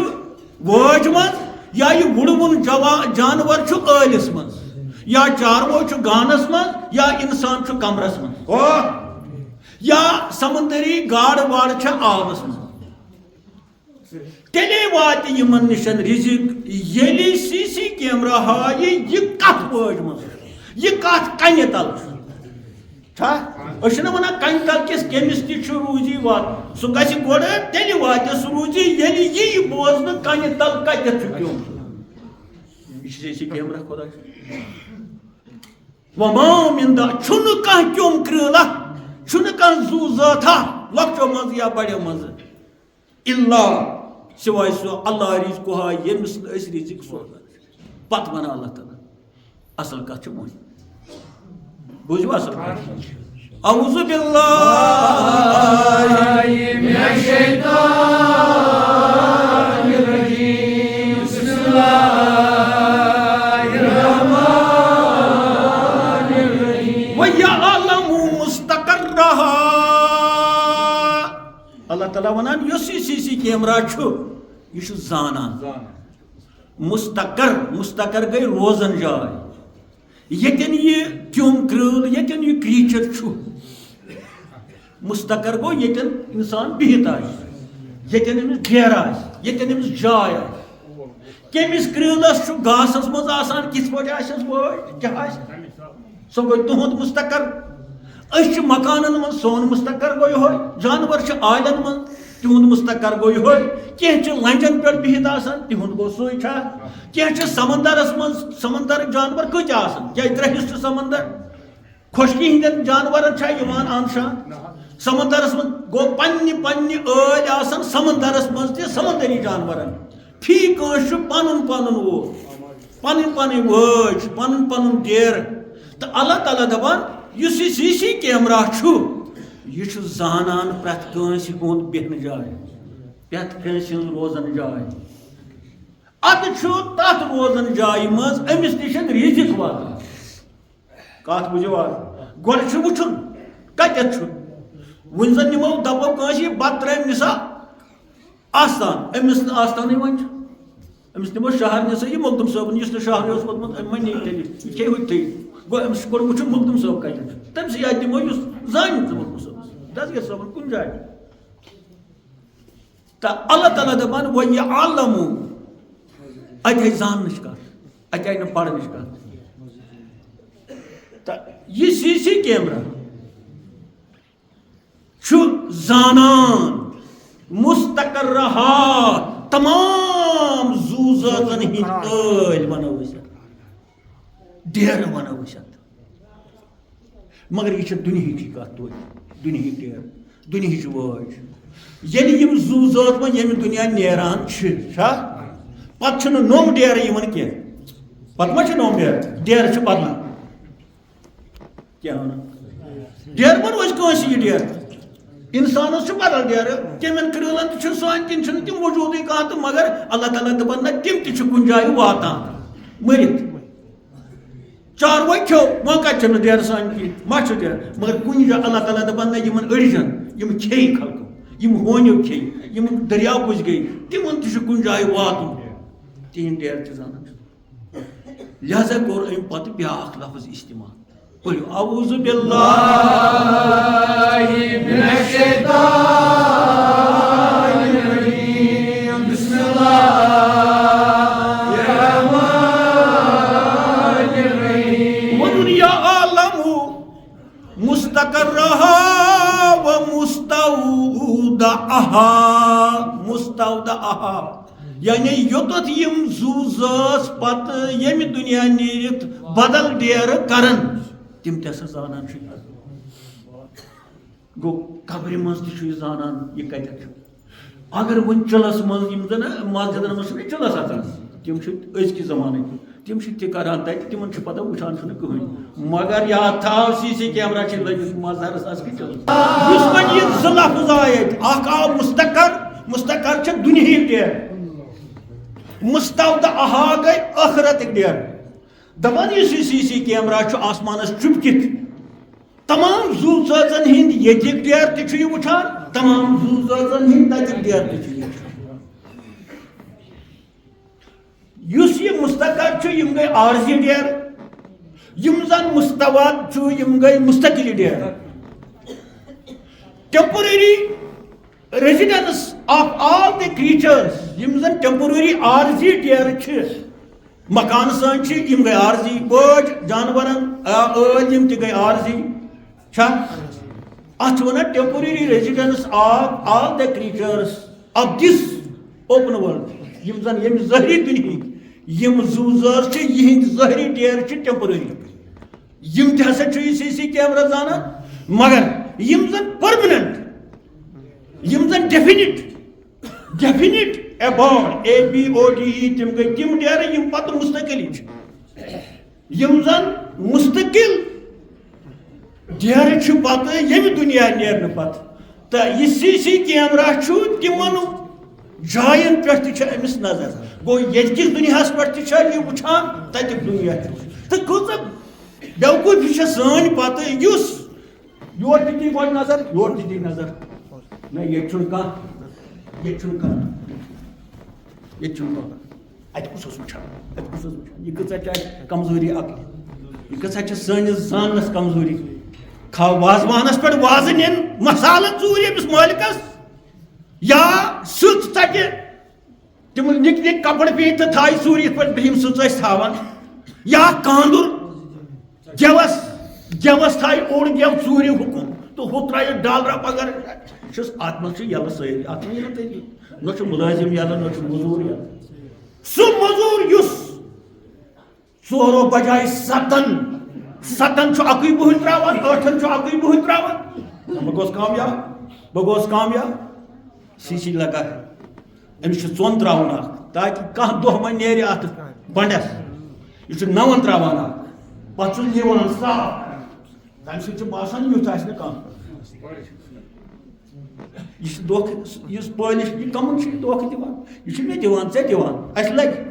وٲج منٛز یا یہ وُڑوُن جانور چھُ ٲلِس منٛز یا چاروو چھُ گانس منٛز یا انسان چھُ کمرس منٛز یا سمندری گاڈٕ واڈٕ چھےٚ آبس منٛز تیٚلے واتہِ یِمن نِشن رزق ییٚلہِ سی سی کیمرا ہایہِ یہِ کتھ وٲج منٛز یہِ کتھ کنہِ تل چھُ أسۍ چھِنہ وَنان کَنہِ تل کِس کیٚمِس تہِ چھُ روٗزی وات سُہ گژھِ گۄڈٕ تیٚلہِ واتہِ سُہ روٗزی ییٚلہِ یی بوزنہٕ کَنہِ تل کتٮ۪تھ چھُ کیوٚم یہِ چھِ سی کیمرا خۄدا وما من دابۃ چھُنہٕ کانٛہہ کیوٚم کرٛٲلا چھُنہٕ کانٛہہ زُو زٲژا لۄکچو منٛز یا بڑیو منٛز الا سِوے سُہ اللہ رزقها ییٚمِس نہٕ أسۍ رزق سوزان پتہٕ وَنان اللہ تعالیٰ اصل کتھ چھِ وۄنۍ بوٗزِو اصل کتھ اعوذ باللہ من الشیطان الرجیم بسم اللہ الرحمن الرحیم وَيَعْلَمُ مُسْتَقَرَّهَا اللہ تعالیٰ ونان یُس یہِ سی سی کیمرا چھُ یہِ چھُ زانان مستقر گٔے روزن جاے ییٚتٮ۪ن یہِ کیوٚم کرٛٲل ییٚتٮ۪ن یہِ کریٖچر چھُ مستقر گوٚو ییٚتٮ۪ن اِنسان بِہِتھ آسہِ ییٚتٮ۪ن أمِس ڈیرٕ آسہِ ییٚتٮ۪ن أمِس جاے آسہِ کٔمِس کرٛٲلس چھُ گاسس منٛز آسان کِتھ پٲٹھۍ آسٮ۪س وٲج کیٛاہ آسہِ سۄ گوٚو تُہُنٛد مستقر أسۍ چھِ مکانن منٛز سون مستقر گوٚو یِہوے جانور چھِ آلٮ۪ن منٛز تِہُنٛد مستقر گوٚو یِہوے کینٛہہ چھِ لنجن پٮ۪ٹھ بِہِتھ آسان تِہُنٛد گوٚو سُے چھا کینٛہہ چھِ سمندرس منٛز سمندرٕکۍ جانور کۭتیاہ آسان کیٛازِ 3 حصہٕ چھُ سمندر خۄشکی ہٕنٛدٮ۪ن جانورن چھا یِوان آنشان سمندرس منٛز گوٚو پننہِ ٲلۍ آسان سمندرس منٛز تہِ سمندری جانورن فی کٲنٛسہِ چھُ پنُن پنُن وول پنٕنۍ پنٕنۍ وٲج پنُن پنُن ڈیرٕ تہٕ اللہ تعالیٰ دپان یُس یہِ سی سی کیمرا چھُ یہِ چھُ زانان پرٛٮ۪تھ کٲنٛسہِ ہُنٛد بیٚہنہٕ جاے پرٛٮ۪تھ کٲنٛسہِ ہٕنٛز روزن جاے ادٕ چھُ تتھ روزن جایہِ منٛز أمِس نِشن رزق واتان کتھ بوٗزِو گۄڈٕ چھُ وٕچھُن کتٮ۪تھ چھُ وۄنۍ زن نِمو دپو کٲنٛسہِ یہِ بتہٕ ترٲیِو نِسا آستان أمِس نہٕ آستانٕے وۄنۍ چھُ أمِس نِمو شہر نِسا یہِ مخدوٗم صٲبن یُس نہٕ شہرٕے اوس ووتمُت أمۍ وۄنۍ نِیہِ تیٚلہِ یہِ کھیٚیہِ ہُتھٕے گوٚو أمِس چھُ گۄڈٕ وٕچھُن مخدوٗم صٲب کتٮ۪تھ چھُ تٔمسٕے اتھِ دِمو یُس زانہِ ژٕ مخدوٗم صٲبس دسگیٖر صٲبن کُنہِ جایہِ تہٕ اللہ تعالیٰ دپان وَيَعْلَمُ اتہِ آیہِ زاننٕچ کتھ اتہِ آیہِ نہٕ پرنٕچ کتھ تہٕ یہِ سی سی کیمرا چھُ زانان مستقرہا تمام زُو زٲژن ہٕنٛدۍ ٲلۍ ونو أسۍ ڈیرٕ ونو أسۍ مگر یہ دنہچی کت دنہک ڈیر دنہچ واج یل زو ذات من یم دنیا نیران پتہ نوم ڈیر کی پتہ ما نوم ڈیر بدلان کیا ڈیر بنو کنس یہ ڈیر انسانس بدل ڈیر تمن کرلن تہ سان کن تم وجودی کھانا تو مگر اللہ تعالیٰ دپان نا تم تہ کن جائے واتان مرت چاروے کھو وہ کتہ ڈیر سان کی ما ڈیر مگر کن جائے اللہ تعالیٰ دپان نا یمن اڑجن یم کھے خلقو یم ہونیو کھے یم دریاو کس گئی تمن تہ کن جائے واتن تہند ڈیر تہ زانان لہذا کور ام پتہ بیاکھ لفظ استعمال قولوا اعوذ باللہ من الشیطان الرجیم بسم اللہ الرحمن الرحیم ودنیا عالم مستقرها ومستودعها یعنی یوتت یم زوزاس پت یم دنیا نیرت بدل ڈیر کرن تم تہ زانان گو قبر مز تہ زانان یہ کتھ اگر ون چلس مز زن مسجدن مز چلس آسان تم ازکہ زمانے تم تہ کران تتہ تمن پتہ وچھان کہین مگر یاد تھاو سی سی کیمرہ لگت مظہرس آس چلس اس من یہ زٕ لفظ آیت اخ آو مستقر چھ دنہک ڈیر مستودعها گئی آخرتک ڈیر دپان یہ سی سی کیمرہ آسمانس چپکت تمام زو زازن ہند یتک ڈیر تہ یہ وچھان تمام زو زازن ہند تتک ڈیر تہ یہ وچھان یس یہ مستقر یم گئی عارضی ڈیر یم زن مستواد یم گئی مستقل ڈیر temporary residence of all the creatures M زن ٹیمپرری عارضی ڈیر مکان سان یم گئی عارضی بوج جانورن یم تہ گئی عارضی ات ونان temporary residence of all the creatures of this open world M زن یم ظاہری دنیا یم زوزار یہند ظاہری ڈیر ٹیمپرری یم تہ ہسا یہ سی سی کیمرہ زانان مگر یم زن پرمننٹ یم زن definite about a B O D E تم گئی تم ڈیر یم پتہ مستقل یم زن مستقل ڈیر پتہ یم دنیا نیرنے پتہ تو یہ سی سی کیمرہ تمن جائن پہ امس نظر گو یتکس دنیا پہ یہ وچھان تتک دنیا تو کۭژاہ بیوقوفی سٲنۍ پتہ یس یور تہِ دی گۄڈٕ نظر یور تہِ دی نظر نہ یہ کانٛہہ اتہ کس وچھان یہ کۭژاہ کمزوری عقل یہ کۭژاہ سٲنِس زاننس کمزوری کھاو وازوانس پہ واز نین مسالہ ژوٗرِ أمِس مٲلکس یا سٕژ ژٹہِ تم نِک نِک کپڑ پیٚیہِ تہٕ تھایہِ ژوٗرِ یِتھ پٲٹھۍ بِرٛہِم سٕژ ٲسۍ تھاوان یا کاندُر گیوس تھایہِ اوٚڑ گیو ژوٗرِ حُکُم تہٕ ہُہ ترٛایہِ ڈالرا پگہر چھُس اتھ منٛز چھُ یلہٕ سٲری اتھ منٛز یِنہٕ تیٚلہِ نہ چھُ مُلٲزِم یلہٕ نہ چھُ موٚزوٗر یلہٕ سُہ موٚزوٗر یُس ژورو بجاے ستن چھُ اکُے بُہٕنۍ ترٛاوان ٲٹھن چھُ اکُے بُہٕنۍ ترٛاوان بہٕ گوس کامیاب سی سی لگا أمِس چھُ ژۄن ترٛاوُن اکھ تاکہِ کانٛہہ دۄہ وۄنۍ نیرِ اتھ بنڈس یہِ چھُ نون ترٛاوان اکھ پتہٕ چھُس نِوان صاف تمہِ سۭتۍ چھُ باسان یُتھ آسہِ نہٕ کانٛہہ یہ دھوکہ اس پٲلِش یہ کمن چھ دھوکہ دِوان یہ چھ مےٚ دِوان ژےٚ دِوان اَسہِ لگہِ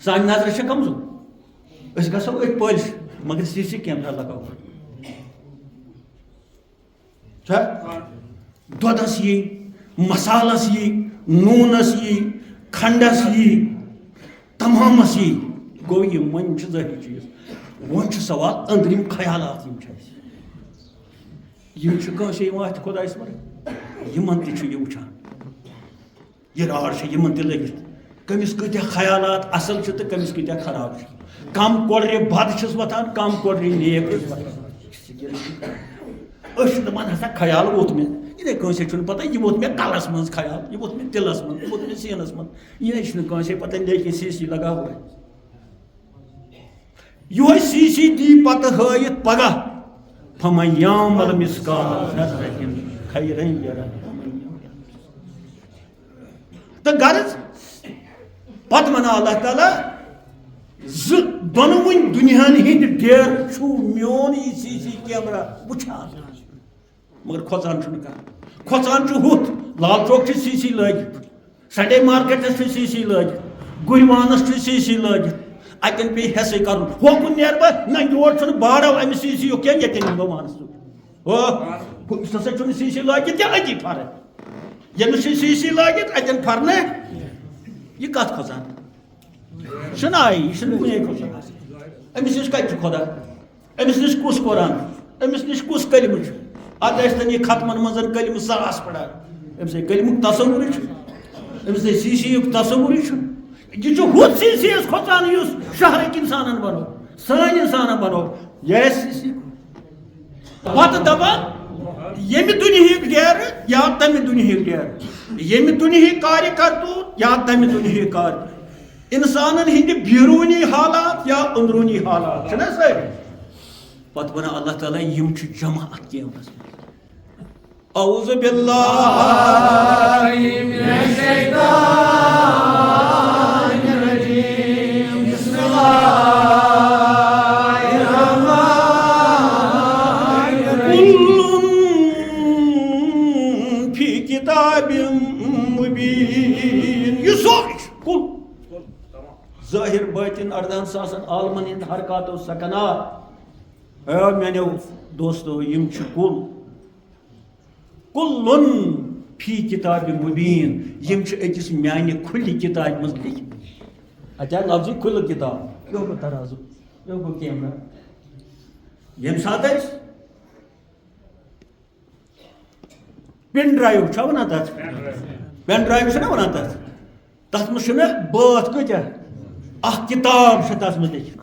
سانہِ نظرِ چھےٚ کمزور أسۍ گژھو أتھۍ پٲلِش مگر سی سی کیمرہ لگاو چھا دۄدس یی مسالس یی نوٗنس یی کھنڈس یی تمامس یی گوٚو یِم وۄنۍ چھِ ظٲہری چیٖز وۄنۍ چھُ سوال أنٛدرِم خیالات یِم چھِ اَسہِ یِم چھِ کٲنٛسہِ یِوان اَتھِ خۄدایس پٮ۪ٹھ یِمن تہِ چھُ یہِ وٕچھان یہِ راڈ چھِ یِمن تہِ لٔگِتھ کٔمِس کۭتیاہ خیالات اصل چھِ تہٕ کٔمِس کۭتیاہ خراب چھِ کم کۄڑرِ بد چھِس وۄتھان کم کۄڑرِ نیک چھِس وۄتھان أسۍ چھِ دپان ہسا خیال ووت مےٚ یِتھے کٲنٛسے چھُنہٕ پتہ یہِ ووت مےٚ کلس منٛز خیال یہِ ووت مےٚ دِلس منٛز یہِ ووت مےٚ سیٖنس منٛز یِہے چھُنہٕ کٲنٛسے پتہ لیکن سی سی لگاوو یِہوے سی سی دی پتہٕ ہٲیِتھ پگاہ فَمَن يَعْمَلْ مِثْقَالَ ذَرَّةٍ خَيْرًا يَرَهُ. تو غرض پتہ ونان اللہ تعالیٰ دۄنوٕنی دُنیاہن ہٕنٛدۍ ڈیر چھُ میون یہِ سی سی کیمرا وٕچھان مگر کھۄژان چھُنہٕ کانٛہہ. کھۄژان چھُ ہُتھ لال چوک چھُ سی سی لٲگِتھ, سنڈے مارکیٹس چھُ سی سی لٲگِتھ, گُرِوانس چھُ سی سی لٲگِتھ, اتٮ۪ن پیٚیہِ حصہٕ کرُن. ہوکُن نیرٕ بہٕ نہ یور چھُنہٕ باڑو امہِ سی سی یُک کینٛہہ ییٚتٮ۪ن نِمہٕ بہٕ وانس ہُہ ہسا چھُنہٕ سی سی لٲگِتھ کینٛہہ أتی فرق. ییٚلہِ چھُ سی سی لٲگِتھ اتٮ۪ن فرنہٕ یہِ کتھ کھۄژان چھُنہ یہِ چھُنہٕ کُنے کھۄژان. أمِس نِش کتہِ چھُ خۄدا, أمِس نِش کُس قرآن, أمِس نِش کُس کلمہٕ چھُ. اتھ ٲسۍتن یہِ ختمن منٛز کلمہٕ ساس پران, أمِس ہے کلمُک تصورٕے چھُ, أمِس ہے سی سی یُک تصورٕے چھُ. یہ چھُ ہُتھ سی سی یس کھۄژان یُس شہرٕکۍ انسانن بنوو, سٲنۍ انسانن بنوو. یہِ سی سی پتہٕ دپان ییٚمہِ دُنہِکۍ ڈیرٕ یا تمہِ دُنہِکۍ ڈیرٕ, ییٚمہِ دُنہِکۍ کارِ کرتوٗت یا تمہِ دُنہِکۍ کارِ, انسانن ہٕنٛدِ بیروٗنی حالات یا أنٛدروٗنی حالات چھِنہ سٲری. پتہٕ ونان اللہ تعالیٰ یِم چھِ جمع اتھ کیمرس منٛز. اعوذ باللہ من الشیطان الرجیم, بسم اللہ الرحمن الرحیم. کل فی کتاب مبین. یہ سورُے چھُ کُل ظٲہِر باطن 14,000 عالمن ہٕنٛدۍ حرکاتو سکنات. میانیو دوستو یم چھِ کُل. کُلُن فی کتاب مبین, یم چھِ أکِس میانہِ کھُلہِ کتابہِ منٛز لیکھمٕتۍ. اتیا لفظی کھُلہٕ کتاب, یہِ گوٚو ترازو, یہِ گوٚو کیمرا. ییٚمہِ ساتہٕ أسۍ پِن ڈرایو چھا ونان تتھ, پین ڈرایو چھِنہ ونان تتھ منٛز چھُنہ بٲتھ کۭتیاہ, اکھ کتاب چھِ تتھ منٛز لیکھِتھ.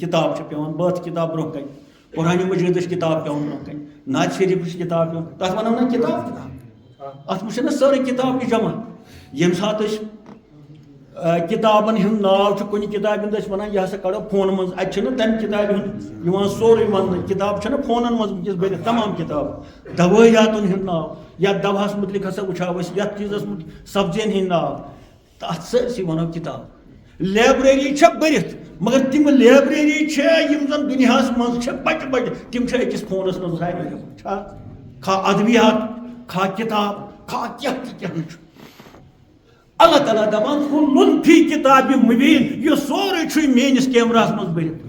کتاب چھِ پیوان بٲتھ کتاب برونٛہہ کنہِ, قرآنِ مجیدٕچ کتاب پیوان برونٛہہ کنہِ, نعت شریفٕچ کتاب پیوان, تتھ ونو نا کتاب. اتھ منٛز چھِنہ سٲرٕے کتاب یہِ جمع. ییٚمہِ ساتہٕ أسۍ کتابن ہُنٛد ناو چھُ کُنہِ کتابہِ ہُنٛد أسۍ ونان یہِ ہسا کڑو فونہٕ منٛز, اتہِ چھُنہٕ تمہِ کتابہِ ہُنٛد یِوان سورُے وننہٕ. کتاب چھنہ فونن منٛز ونکیٚس بٔرِتھ تمام کتاب. دوٲیاتن ہُنٛد ناو یا دوہس متعلق ہسا وٕچھو أسۍ یتھ چیٖزس متعلق سبزین ہٕنٛدۍ ناو, تہٕ اتھ سٲرسٕے ونو کتاب. لایبریری چھےٚ بٔرِتھ مگر تِم لایبریری چھےٚ یِم زن دُنیاہس منٛز چھےٚ بجہِ بجہِ تِم چھےٚ أکِس فونس منٛز سارنٕے چھا کھا ادوِیات کھا کتاب کھا کینٛہہ تہِ کینٛہہ نہٕ چھُ. اللہ تعالیٰ دپان کُلُن فی کتابہِ مبین, یہِ سورُے چھُ میٲنِس کیمراہس منٛز بٔرِتھ.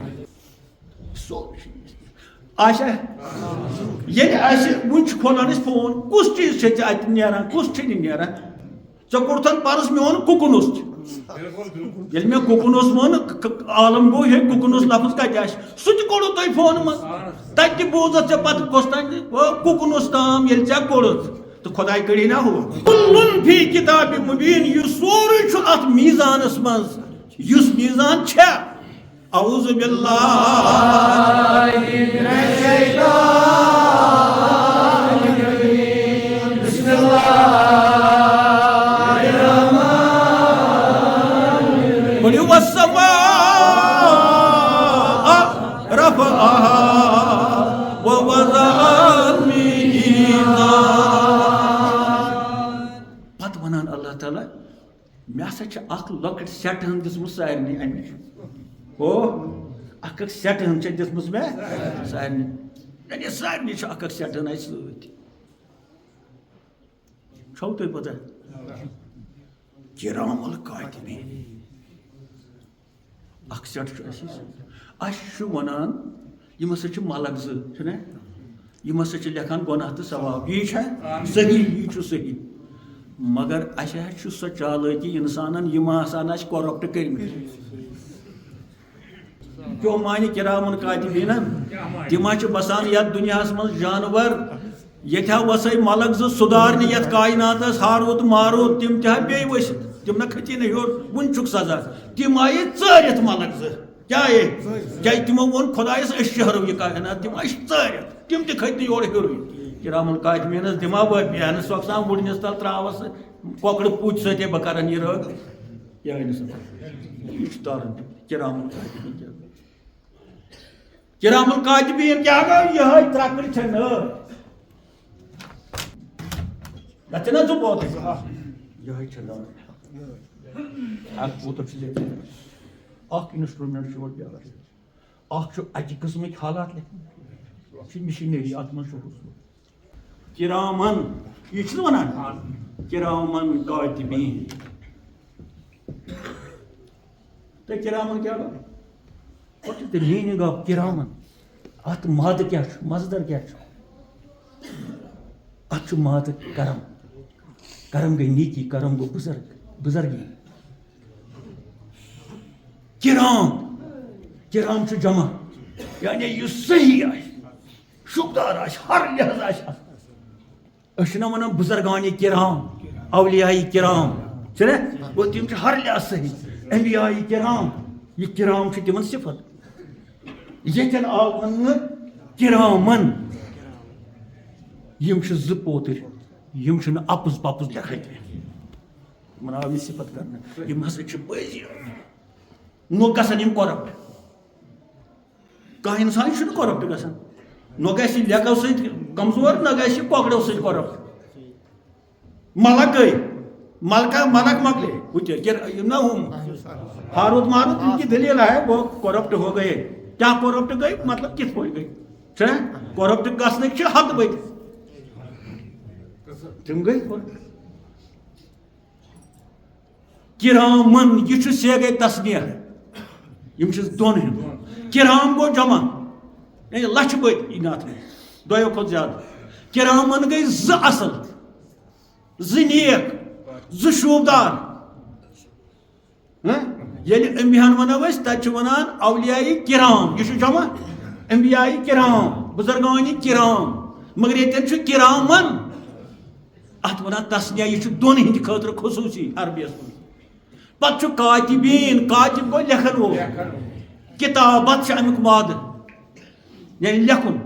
سورُے چھُ آسیا ییٚلہِ اَسہِ وُنہِ چھُ کھولان أسۍ فون, کُس چیٖز چھِ ژےٚ اَتہِ نیران کُس چھُ نہٕ نیران. ژےٚ کوٚرتھن پرُس میون کُکُنُس چھُ, ییٚلہِ مےٚ کُکُنُس ووٚن عالم گوٚو ہے کُکُنُس لفظ کتہِ آسہِ, سُہ تہِ کوٚڑُتھ تۄہہِ فونہٕ منٛز. تتہِ تہِ بوٗزتھ ژےٚ پتہٕ کۄس تام کُکُنُس تام ییٚلہِ ژےٚ کوٚڑُتھ تہٕ خۄداے کٔڑی نا ہُہ. کُلُن فی کتابہِ مبین, یہِ سورُے چھُ اتھ میٖزانس منٛز یُس میٖزان چھےٚ. اعوذ باللہ من الشیطان الرجیم, بسم اللہ الرحمن الرحیم. والسماء رفعها ووضع الميزان. پتہٕ ونان اللہ تعالیٰ مےٚ ہسا چھِ اکھ لۄکٕٹ سٮ۪ٹ ہن دِژمٕژ سارنٕے امِچ. اکھ سٮ۪ٹ ہن چھےٚ دِژمٕژ مےٚ سارنٕے, یعنی سارنٕے چھُ اکھ سٮ۪ٹ ہن اَسہِ سۭتۍ. چھو تۄہہِ پتہ کِرام الکاتبیٖن اکھ سٮ۪ٹ چھُ اَسہِ سۭتۍ. اَسہِ چھُ ونان یِم ہسا چھِ ملک زٕ چھُنہ, یِم ہسا چھِ لیکھان گۄناہ تہٕ ثواب. یی چھا صحیح, یی چھُ صحیح. مگر اَسہِ حظ چھُ سۄ چالٲکی اِنسانن یِم آسان اَسہِ کۄرپٹ کٔرمٕتۍ. کیوں مانہِ کِرامن کاتبیٖنن, تِم حظ چھِ بسان یتھ دُنیاہس منٛز جانور. ییٚتہِ ہا وسے ملک زٕ سُدارنہِ یتھ کایناتس ہاروت ماروت, تِم تہِ ہا پیٚیہِ ؤسِتھ, تِم نہ کھٔتی نہٕ ہیوٚر, وُنہِ چھُکھ سزا. تِم آیہِ ژٲرِتھ ملک زٕ. کیٛازِ کیٛازِ تِمو ووٚن خۄدایس أسۍ شہرو یہِ کاینات, تِم آیہِ ژٲرِتھ, تِم تہِ کھٔتۍ نہٕ یورٕ ہیوٚرُے. کِرامن کاتبیٖنس دِما بہٕ بیٚہنہٕ سۄکھسان وُڈنِس تل تراوس کۄکرٕ پوٗتۍ سۭتۍ بہٕ کرن یہِ رٲغ. یہِ چھُ تارُن کِرامن کاتبیٖن. کرام الکاتبین کیا گو یہ ترکر چھ نر گھنا ژٕ بوت یہ چھ نر اخ اوتر اخ انسٹرومنٹ اخ اکہ قسمک حالات لکھن مشینری ات من کرامن یہ ونان کرامن کاتبین تو کرامن کیا گو what is the meaning of kiraman ات ماد کیا مزدر کیا ات ماد کرم کرم گئی نیکی کرم گو بزرگی کرام کرام چھ جمع یعنی یہ صحیح آئے شکدار آئے ہر لحاظ آئے اشنا منا بزرگانی کرام اولیاء کرام چھنے وہ تم چھ ہر لحاظ صحیح انبیاء کرام یہ کرام چھ تمن صفت یتن آو ون کرامن یم چھ ز پوتر یم چھ اپز پپز لکھن من آو یہ صفت کرنا یم ہسا چھ بازی نو گژھن یم کرپٹ کانٛہہ انسان چھُنہٕ کرپٹ گژھان نہ گژھِ لیکھو سۭتۍ کمزور نہ گژھِ کۄکرو سۭتۍ کرپٹ ملک گٔے ملک مکلے وہ نہ ہاروت ماروت ان کی دلیل ہے وہ کرپٹ ہو گئے کیا کرپٹ گئی مطلب کت پہ گئی کرپٹ گھنک چھ حد بت تم گئی کرامن یہ سیگے تصنیح یم دون ہند کرام گو جمع یعنی لچھ بت انعت دو کھت زیادہ کرامن گئی ز اصل ز نیک ز شوبدار یعنی انبیاء ونو تت ونان اولیاء کرام یہ جمع انبیاء کرام بزرگان کرام مگر یتن کرامن ات ونان تصنیح یہ دون ہند خاطر خصوصی عربیس من پتہ کاتبین کاتب گو لکھن وول کتابت امیک ماد یعنی لکھن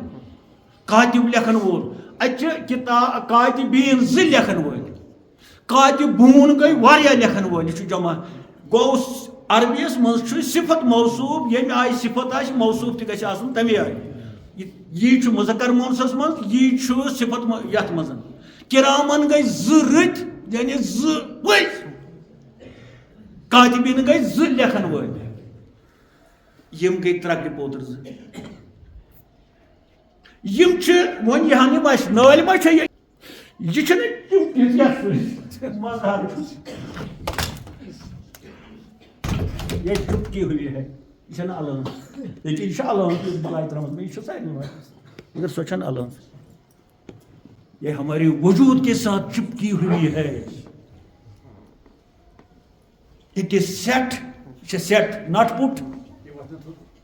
کاتب لکھن وول اتہ کاتبین ز لکھن وول کاتبون گئی واریاہ لکھن وول یہ جمع گو عربیس من صفت موصوف یم آئی صفت آس موصوف تہ گژھِ آسن تمی آئی یہ مذکر مونسس من یہ صفت یت مزن کرامن گئی ز رت یعنی ز ؤتھۍ کاتبین گئی ز لکھن وول یم گئی ترکہ پوتر ز یم ون یہ ہن بس نال ما چھ یہ یہ چپکی ہوئی ہے یہ الان لیکن یہ الان بلائی ترمت میں یہ سارے مگر سو الان یہ ہمارے وجود کے ساتھ چپکی ہوئی ہے it is set set not put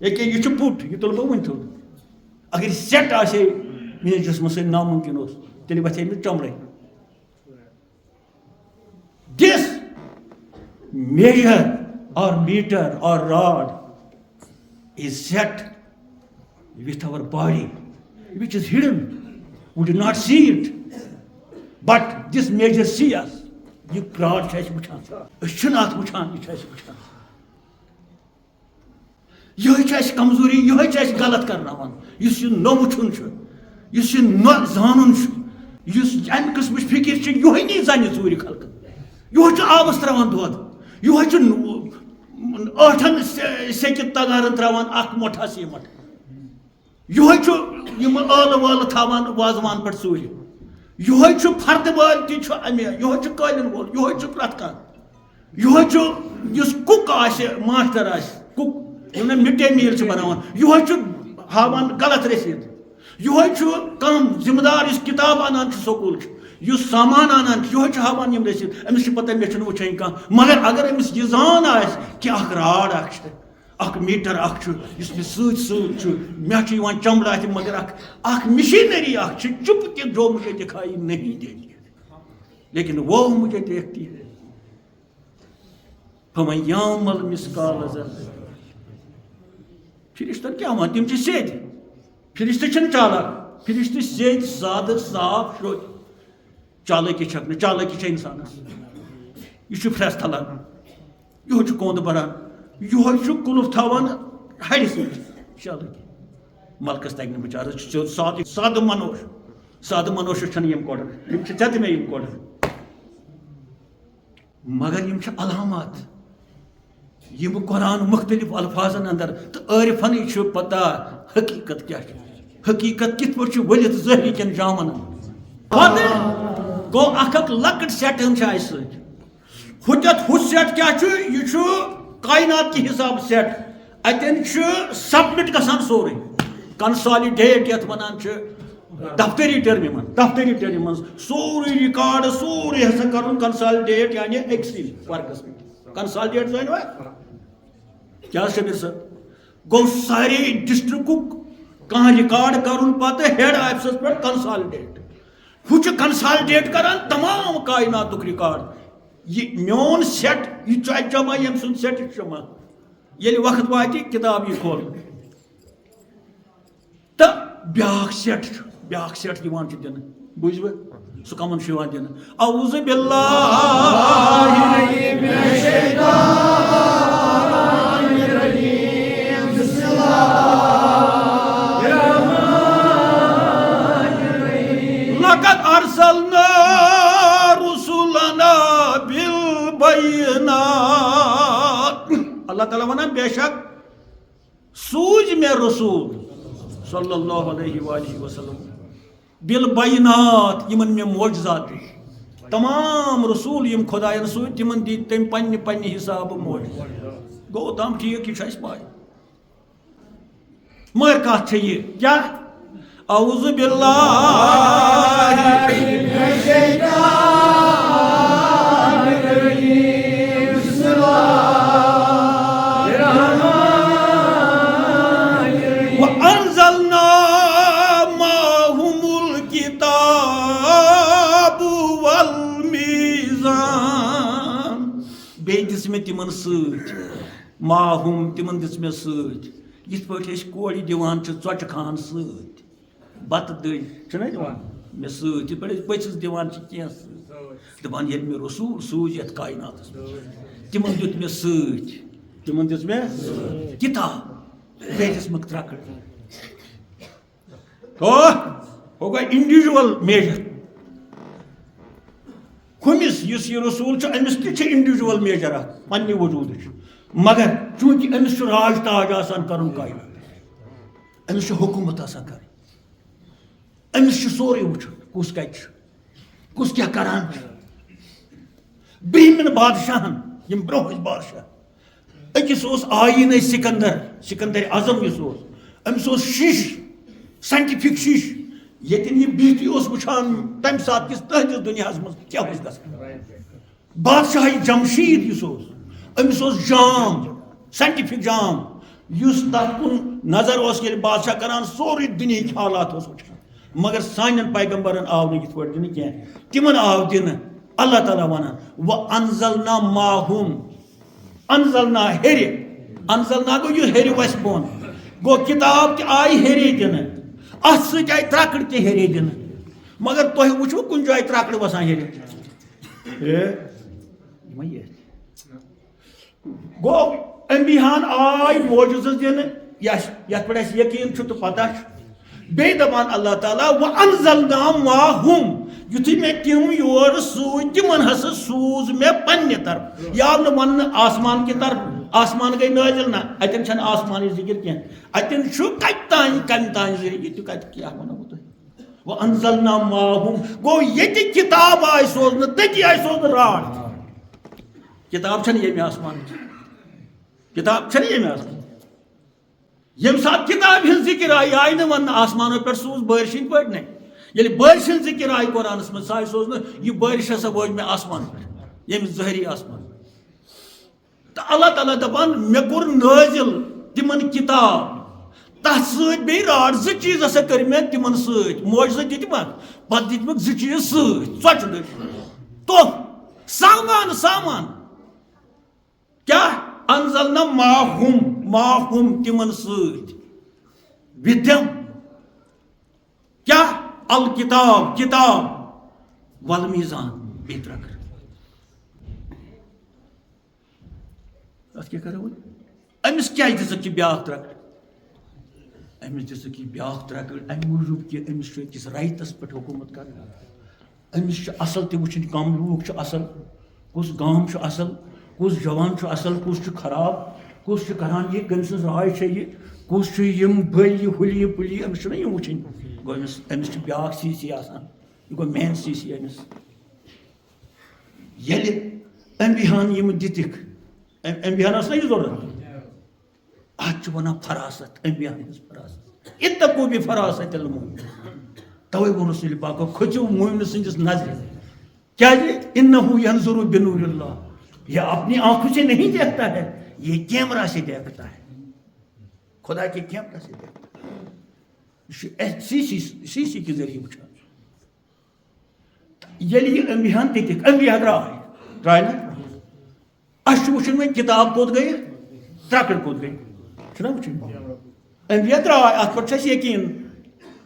یہ پٹ یہ تل بہ ون تھوڑ اگر سیٹ آسے میرے جسم سے ناممکن اس تیل وتھے مے چمڑے دس major or meter or rod is set with our body which is hidden. We do not see it, but this measure see us. You rod chh wuchan ashunat wuchan ye chh wuchan یہ چھ کمزوری یہ چھ غلط کرناوان یس یہ نو وچھن چھ یس یہ نو زانن چھ یس امہ قسمچ فکر چھ یہ نی زنہ ژوٗرِ خلق یہ چھ آبس تراوان دود یہ چھ ٲٹھن سیٚکہِ تگارن تراوان اکھ مۄٹھا سیٖمٹ یہ چھ یم ٲلہٕ وٲلہٕ تھاوان وازوان پٮ۪ٹھ ژوٗرِ یہ چھ پھردٕ وٲلۍ تہِ چھ امہِ یہ چھ قٲلیٖن وول یہ چھ پرٛٮ۪تھ کانٛہہ یہ چھ یُس کُک آسہِ ماسٹر آسہِ cook M mid day meal چھ بناوان یہ چھ ہاوان غلط رسیٖد یہ چھ کانٛہہ ذمہٕ دار یُس کتاب انان چھ سکوٗل چھ یُس سامان انان یہ چھ ہاوان یم رسیٖد أمِس چھ پتہ مےٚ چھُنہٕ وٕچھٲنی کانٛہہ مگر اگر أمِس یہِ زان آسہِ کہِ اکھ راڈ اکھ چھ اکھ میٖٹر اکھ چھ یُس مےٚ سۭتۍ سۭتۍ چھ مےٚ چھ یِوان چمڑٕ اتھِ مگر اکھ مشینری اکھ چھ چپ کہ جو مجھے دکھائی نہیں دیتی لیکن وہ مجھے دیکھتی ہے فمن یعمل مثقال ذرة فرشتن کیا ون تم چھ سیدۍ فرشتہٕ چھنہٕ چالاک فرشتہٕ سیدۍ سادٕ صاف شروٚدۍ چالاکی چھکھ نہٕ چالاکی چھےٚ انسانس یہ چھ پھرٛٮ۪س تھلان یہ چھ کوند بران یہ چھ کلف تھاوان ہڑِ سۭتۍ چالاکی ملکس تگہ بچارس ساد منوش یم کوڑ یم یم کوڑ مگر یم علامات یم قرآن مختلف الفاظن اندر تو عارفن پتہ حقیقت کیا حقیقت کت پہ ولت ظاہری کن جامن گو اخ لکٹ سیٹ ہم ہتھ سیٹ کیا یہ کائنات کی حساب سیٹ اتن سبمٹ گژھان سورے کنسالیڈیٹ یت ونان دفتری ٹرم من سوری ریکارڈ سوری ہسا کرن کنسالیڈیٹ یعنی ایکسل ورکس کنسالیڈیٹ زانوا کیا شبیر سر گو ساری ڈسٹرک کان ریکارڈ کرن پتہ ہیڈ آفسس پہ کنسالیڈیٹ ہو کنسالیڈیٹ کران تمام کائنات ریکارڈ یہ میون سیٹ یہ چھ جمع یم سن سیٹ جمع یل وقت واتی کتاب یہ کھول تو بیاکھ سیٹ دیوان دن بوزو سہ کمن دن اعوذ باللہ من الشیطان الرجیم بسم اللہ الرحمن الرحیم لقد ارسلنا رسولنا بالبینات اللہ تعالیٰ ونان بے شک سوز میں رسول صلی اللہ علیہ وآلہ وسلم بالبینات یمن میں معجزات تمام رسول یم خدایان سوت تمن دی تم پنہ حساب معجزہ گو تام ٹھیک یہ اس پائے مگر کت یہ کیا اعوذ باللہ من الشیطان الرجیم بسم اللہ الرحمن الرحیم وانزلنا معهم الكتاب والميزان بے دس میں تمن ست معهم تمن دس میں ست یت پٲٹھۍ أسۍ کورِ دِوان چھِ ژۄچہِ خان سۭتۍ بتہٕ دٔج چھِنہ دِوان مےٚ سۭتۍ یِتھ پٲٹھۍ أسۍ پٔژھِس دِوان چھِ کینٛہہ سۭتۍ دَپان ییٚلہِ مےٚ رسوٗل سوٗز یَتھ کایناتَس منٛز تِمن دیُت مےٚ سۭتۍ تِمن دِژ مےٚ کِتاب بیٚیہِ دِژمَکھ ترٛکٕر ہو گوٚو اِنڈِوِجوَل میجر ہُمِس یُس یہِ رسوٗل چھُ أمِس تہِ چھِ اِنڈِوِجوَل میجر اکھ پننہِ وجوٗدٕچ مگر چونکہ أمس چھُ راج تاج آسان کرُن کائنات أمس چھُ حکومت آسان کرٕنۍ أمس چھُ سورُے وٕچھُن کُس کتہِ چھُ کُس کیٛاہ کران چھُ برٛہمِن بادشاہن یِم برٛونٛہہ ٲسۍ بادشاہ أکِس اوس آیٖن سکندر اعظم یُس اوس أمِس اوس شیٖش ساینٹِفِک شیٖش ییٚتٮ۪ن یہِ بِہتھٕے اوس وٕچھان تمہِ ساتہٕ کِس تٕہنٛدِس دُنیاہس منٛز کیٛاہ اوس گژھان بادشاہ جمشید یُس اوس أمس اوس جام ساینٹِفِک جام یُس تتھ کُن نظر اوس ییٚلہِ بادشاہ کران سورُے دُنیہٕکۍ حالات اوس وٕچھان مگر سانٮ۪ن پیغمبرن آو نہٕ یِتھ پٲٹھۍ دِنہٕ کینٛہہ تِمن آو دِنہٕ اللہ تعالیٰ ونان وانزلنا معهم انزلنا ہیٚرِ انزلنا گوٚو یہِ ہیٚرِ وسہِ بۄن گوٚو کِتاب تہِ آیہِ ہیٚرے دِنہٕ اتھ سۭتۍ آیہِ ترٛکٕر تہِ ہیٚرے دِنہٕ مگر تۄہہِ وٕچھوٕ کُنہِ جایہِ ترٛکٕر وسان ہیٚرِ گو انبیاہن آئی معجزٕ دِنہٕ یتھ پٮ۪ٹھ اَسہِ یقیٖن چھُ تہٕ پتہ چھُ بیٚیہِ دپان اللہ تعالیٰ وانزلنا معهم یُتھُے مےٚ تِم یورٕ سوٗزۍ تِمن ہسا سوٗز مےٚ پننہِ طرفہٕ یہِ آو نہٕ وننہٕ آسمان کہِ طرفہٕ آسمان گٔے نٲزِل نہ اتٮ۪ن چھنہٕ آسمانٕچ ذِکر کینٛہہ اتٮ۪ن چھُ کتہِ تانۍ کمہِ تانۍ ذٔریعہٕ یہِ تہِ کتہِ کیٛاہ ونو بہٕ تۄہہِ وانزلنا معهم گوٚو ییٚتہِ کِتاب آیہِ سوزنہٕ تٔتی آیہِ سوزنہٕ راڈ کِتاب چھنہٕ ییٚمہِ آسمانٕچ کتاب چھنہٕ ییٚمہِ آسمان ییٚمہِ ساتہٕ کِتابہِ ہٕنٛز ذِکر آیہِ نہٕ وننہٕ آسمانو پٮ۪ٹھ سوٗز بٲرِش ہٕنٛدۍ پٲٹھۍ نَے ییٚلہِ بٲرِش ہٕنٛز ذِکر آیہِ قرآنس منٛز سۄ آیہِ سوزنہٕ یہِ بٲرِش ہسا وٲج مےٚ آسمان پٮ۪ٹھ ییٚمہِ ظٲہری آسمان تہٕ اللہ تعالیٰ دپان مےٚ کوٚر نٲزِل تِمن کِتاب تتھ سۭتۍ بیٚیہِ راڈ زٕ چیٖز ہسا کٔرۍ مےٚ تِمن سۭتۍ معجزٕ دِتمکھ پتہٕ دِتمکھ زٕ چیٖز سۭتۍ ژۄچہِ دٔج تحفہٕ سامان کیٛاہ انزلنا معهم تِمن سۭتۍ with them کیٛاہ الکتاب کتاب والمیزان بیٚیہِ ترٛکٕر اتھ کیٛاہ کرو أمِس کیٛازِ دِژٕکھ یہِ بیٛاکھ ترٛکٕر امس دک بیاکھ ترکڑ ام موجود کہ امس کس رائتس پہ حکومت کر امس اصل تہ وچن کم لوگ اصل کس گام اصل کس جوان اصل کس خراب کس کران یہ کم سن رائے یہ کس بل ہلی پلی امس یم وچن گو امس بیاکھ سی سی آسان یہ گو مین سی سی امس یل امبیان یم دتک امبیان اس یہ ضرورت ات ونان فراست امبیان ہز فراست اتقوا بفراست المؤمن توے وون رسول پاک کھچو مومن سندس نظر کیا انه ينظر بنور اللہ یہ اپنی آنکھوں سے نہیں دیکھتا ہے یہ کیمرہ سے دیکھتا ہے خدا کے کیمرہ سے دیکھتا ہے سی سی کے ذریعے وچھان یلی امبیان دتک امبیا درائے نا اس وچھن میں کتاب کوت گئی ترکڑ کوت گئی چھنا وچھن امبیا درائے ات پر چھس یقین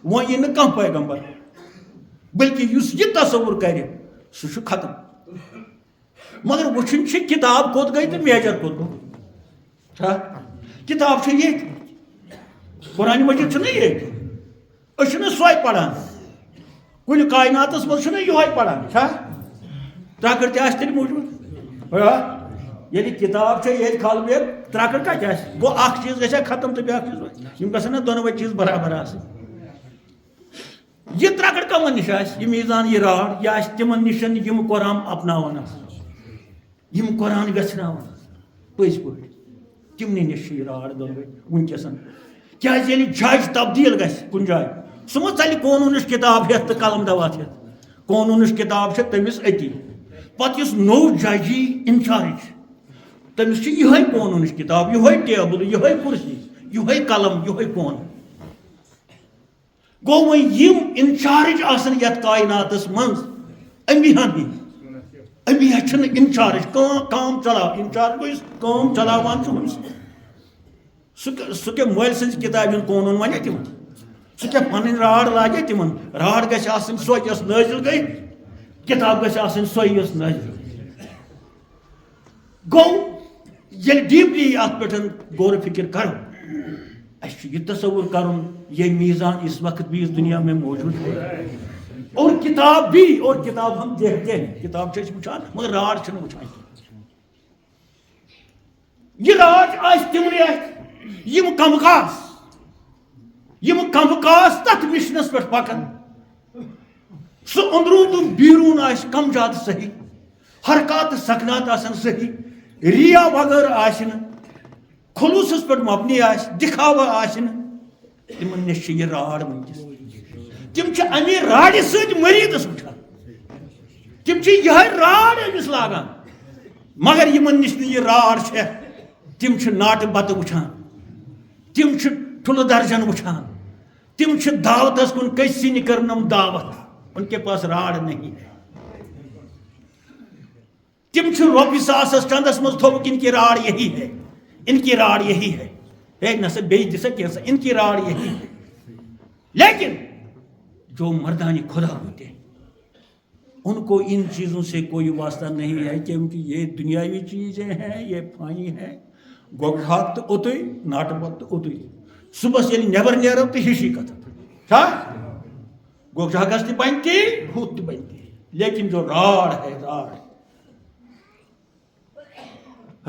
وہ یہ نہ کم پیغمبر بلکہ اس یہ تصور کرے سہ ختم مگر وچھن چھ کتاب کوت گئی تو میجر کوت گئی کتاب چھ یہ قرآن مجید چھ نہیں یہ اس نے سوائے پڑھان کل کائنات اس مجھ یہ پڑھان ترکڑ تہ آس تیل موجود یعنی کتاب چھ یہ کھال بیر ترکڑ کتہ آس گو اخ چیز گژھِ ختم تو بیاکھ چیز یم گژھن نا دونوے چیز برابر آسن یہ ترکڑ کمن نش یہ میزان یہ راڑ یہ تمن نشن یم قرآن اپناوان یم قرآن گھناوان پز پہ تمنی نش یہ راڑ دونوے ونکسن کیا جج تبدیل گھس کن جائے سہ ما ژلہِ قونوٗنٕچ کتاب ہیتھ تو قلم دوات ہیتھ قونوٗنٕچ کتاب چھ تمس اتی پتہ یس نو جج یی انچارج تمس چھ یہے قونوٗنٕچ کتاب یہے ٹیبل یہے کرسی یہے قلم یہے قونوٗن گو وہ یم انچارج آسن یت کائناتس منز امبیان ہند امبیا چھن انچارج کام چلاو انچارج گو کام چلاوان سہ کہ مول سن کتاب ہند قونوٗن ونیا تمن سہ کہ پن راڑ لاگے تمن راڑ گژھِ آسن سۄ یۄس نٲزِل گئی کتاب گژھِ آسن سۄ یۄس نٲزِل گو ییٚلہِ ڈیپلی ات پٮ۪ٹھ غور فکر کرو اس یہ تصور کرن یہ میزان اس وقت بھی اس دنیا میں موجود ہے اور کتاب ہم دیکھتے ہیں کتاب چھ وچھان مگر راڑ چھن وچھان یہ راڑ آس تمنے یم کمکاس تت مشنس پہ پکان سہ اندرون تو بیرون آس کم زیادہ صحیح حرکات سکنات آسن صحیح ریا بغیر آسن خلوصس پہ مبنی آس دکھاوا آسن تمن نش یہ راڑ ونکس تم امی راڑ ست مریدس وچھان تم یہ راڑ امس لاگان مگر یمن نش یہ راڑ تم ناٹہ بتہ وچھان تم ٹھل درجن وچھان تم دعوتس کن کسی نے کرنم دعوت ان کے پاس راڑ نہیں ہے تم روپیہ ساسس چندس مز تھوک ان کی راڑ یہی ہے ان کی راڑ یہی ہے ایک نہ بیچ دسا کیسا ان کی راڑ یہی ہے لیکن جو مردان خدا ہوتے ہیں ان کو ان چیزوں سے کوئی واسطہ نہیں ہے کیونکہ یہ دنیاوی چیزیں ہیں یہ فانی ہیں گوگھاک تو اوتوئی ناٹ بت تو اوتوئی صبح یل نیبر نیرو تو ہشی کتھ گوگھاکس تہ بنتی ہت تہ بنتی لیکن جو راڑ ہے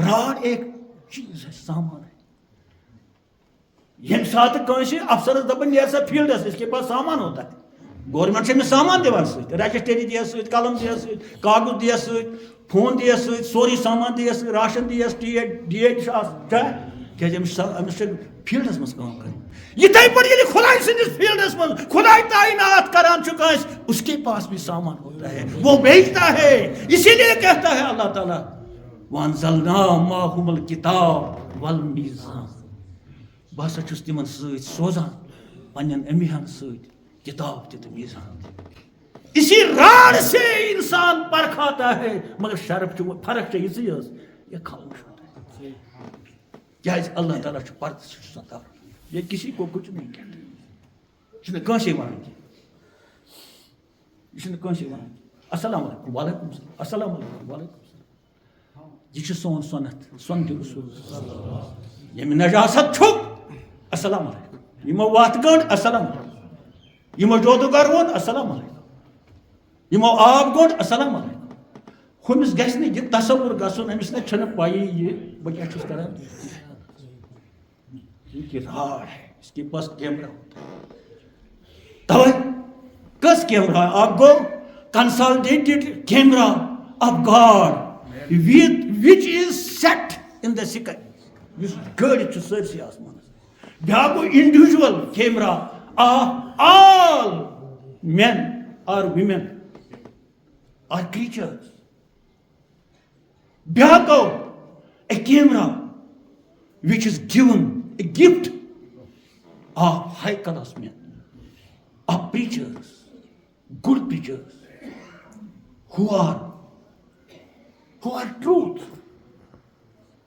راڑ ایک چیز ہے سامان ہے یم سات کنس افسرس دپن نیر سا فیلڈس اس کے پاس سامان ہوتا ہے گورنمنٹ سے سامان دیوان ست رجسٹری دیا ست قلم دیا ست کاغذ دیا ست فون دیا ست سوری سامان دیا ست راشن دیا ڈی ایچ فیلڈس مز کام کر یتھے پہ خدا سندس فیلڈس مز خدا تعینات کران کنس اس کے پاس بھی سامان ہوتا ہے وہ بیچتا ہے اسی لیے کہتا ہے اللہ تعالیٰ وَأَنزَلْنَا مَعَهُمُ الْكِتَابَ وَالْمِيزَانَ بہ ہسا چھس تمن ست سوزان پنن امیہن ست کتاب تہ میزان اسی راڑ سے انسان پرکھاتا ہے مگر شرف فرق یہ خاموش ہوتا ہے کیا اللہ تعالیٰ پردہ ستار یہ کسی کو کچھ نہیں کہتا کنسے ونان یہ کنسے ونان السلام علیکم وعلیکم السلام السلام علیکم وعلیکم السلام یہ سون سنت سنت رسول یم نجاست چھک السلام علیکم یمو وات گنڈ السلام علیکم، یمو جودوگر وون السلام علیکم، یمو آب گنڈ السلام علیکم. ہمس گھس نہ یہ تصور گھن امس نہ چھن پائی یہ بہ کیا چھس کران، یہ راڑ ہے اس کے پاس کیمرہ ہوتا ہے. توے کس کیمرہ آپ گو consolidated camera of god which is set in the sky. Yes گاڑی چھ سرسی آسمان بیا گو individual camera of all men or women or creatures. بیا گو a camera which is given a gift of high class men, of preachers, good preachers who are truth.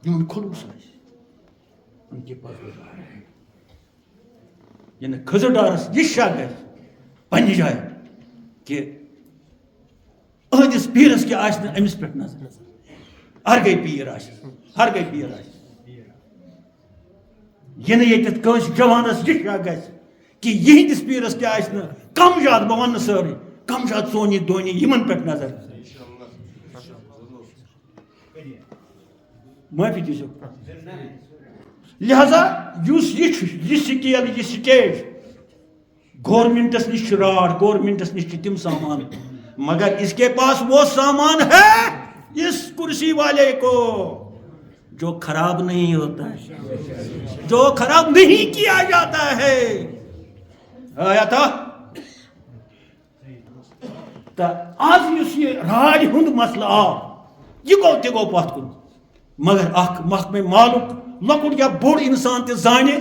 یمن خلوص ان کے پاس یعنی کھزر ڈارس یہ شک ہے پنہ جائے کہ اہدس پیرس کے آس امس پہ نظر، ہر گئی پیر آس، ہر گئی پیر آس. یہ یتھ کنس جوانس یہ شک گژھِ کہ یہندس پیرس کیا آس کم زیادہ بہ ون ساری کم زیادہ سونی دونی یمن پہ نظر. معافی دیجیے. لہذا یہ سکیل یہ سٹیج گورنمنٹس نش راڑ، گورنمنٹس نش تم سامان، مگر اس کے پاس وہ سامان ہے اس کرسی والے کو جو خراب نہیں ہوتا ہے، جو خراب نہیں کیا جاتا ہے. آیا تھا آج اس یہ راج ہند مسئلہ آو یہ گو تہ گو پتھ کن، مگر اخ محکمہ مالک لکٹ یا بوڑ انسان تہ زانے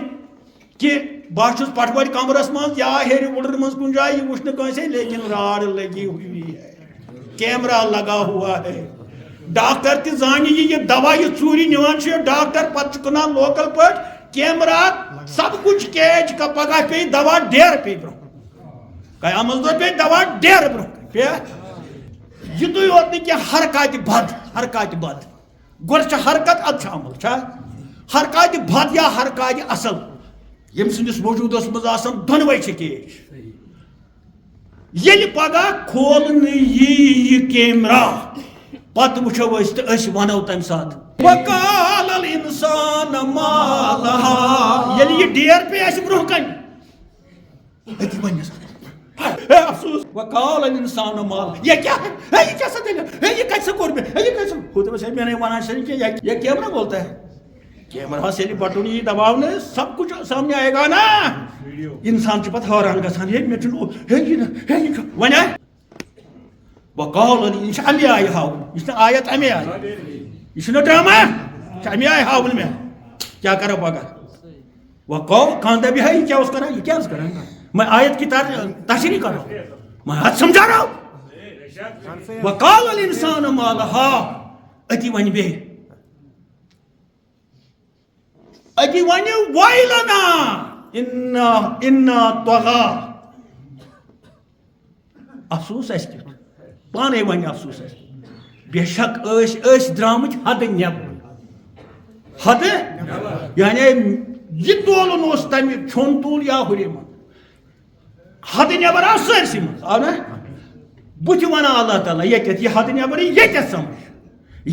کہ بہت پٹوڑ کمرس مز یا ہیرِ وُڑر مز کن جائے یہ وچھنے کانسے، لیکن راڑ لگی ہوئی ہے، کیمرہ لگا ہوا ہے. ڈاکٹر تہ زانہ یہ دوا یہ چوری نوان چھ ڈاکٹر پتہ کنان لوکل پٹ کیمرہ سب کچھ کیچ کا پگہ پہ دوا ڈیر پہ برو قیامت دور پہ دوا ڈیر برو پہ یہ تو یوت نہیں کہ حرکات بد، حرکات بد گوڑ چھ حرکت اد چھ عمل چھا حرکات بد یا حرکات اصل یم سندس وجودس مز آسان دونوے چھ کیچ. یل پگہ کھولن یہ کیمرہ پتہ وچھو اس تو اس ونو تم سات وقال الانسان ما لها یل یہ ڈیر پہ اس برو کن اتی ونس افسوس وقال الانسان ما یہ کیا ہے، یہ کیسا دل ہے، یہ کیسا کور میں یہ کیسا خود میں سے میں نے وانا شریف کہ یہ کیمرہ بولتا ہے. کیمرہ سے بٹن یہ دباؤ نے سب کچھ سامنے آئے گا نا. انسان چھ پتہ حیران گژھان ہے میں چھ ہے ونا وقال الانسان امی آئی ہاؤن یہ آیت امی آئی یہ ڈرامہ امی آئی ہاؤن میں کیا کرو پگہ وقال کاندہ بھی ہے یہ کیا اس کرا، یہ کیا اس کرا میں آیت کی تشریح کر رہا ہوں، میں حد سمجھا رہا ہوں. وقال الانسان ما لها اتی ون بے اتی ون ویلنا انا طغى افسوس اس کیت پانے ون افسوس اس بے شک اس درامت حد نیبر، حد یعنی یہ تولن اس تمہ چھون تول یا ہری من حد نیبر آو سرسی من آو نا بت ونان اللہ تعالیٰ یتھ یہ حد نیبر یتھ سمجھ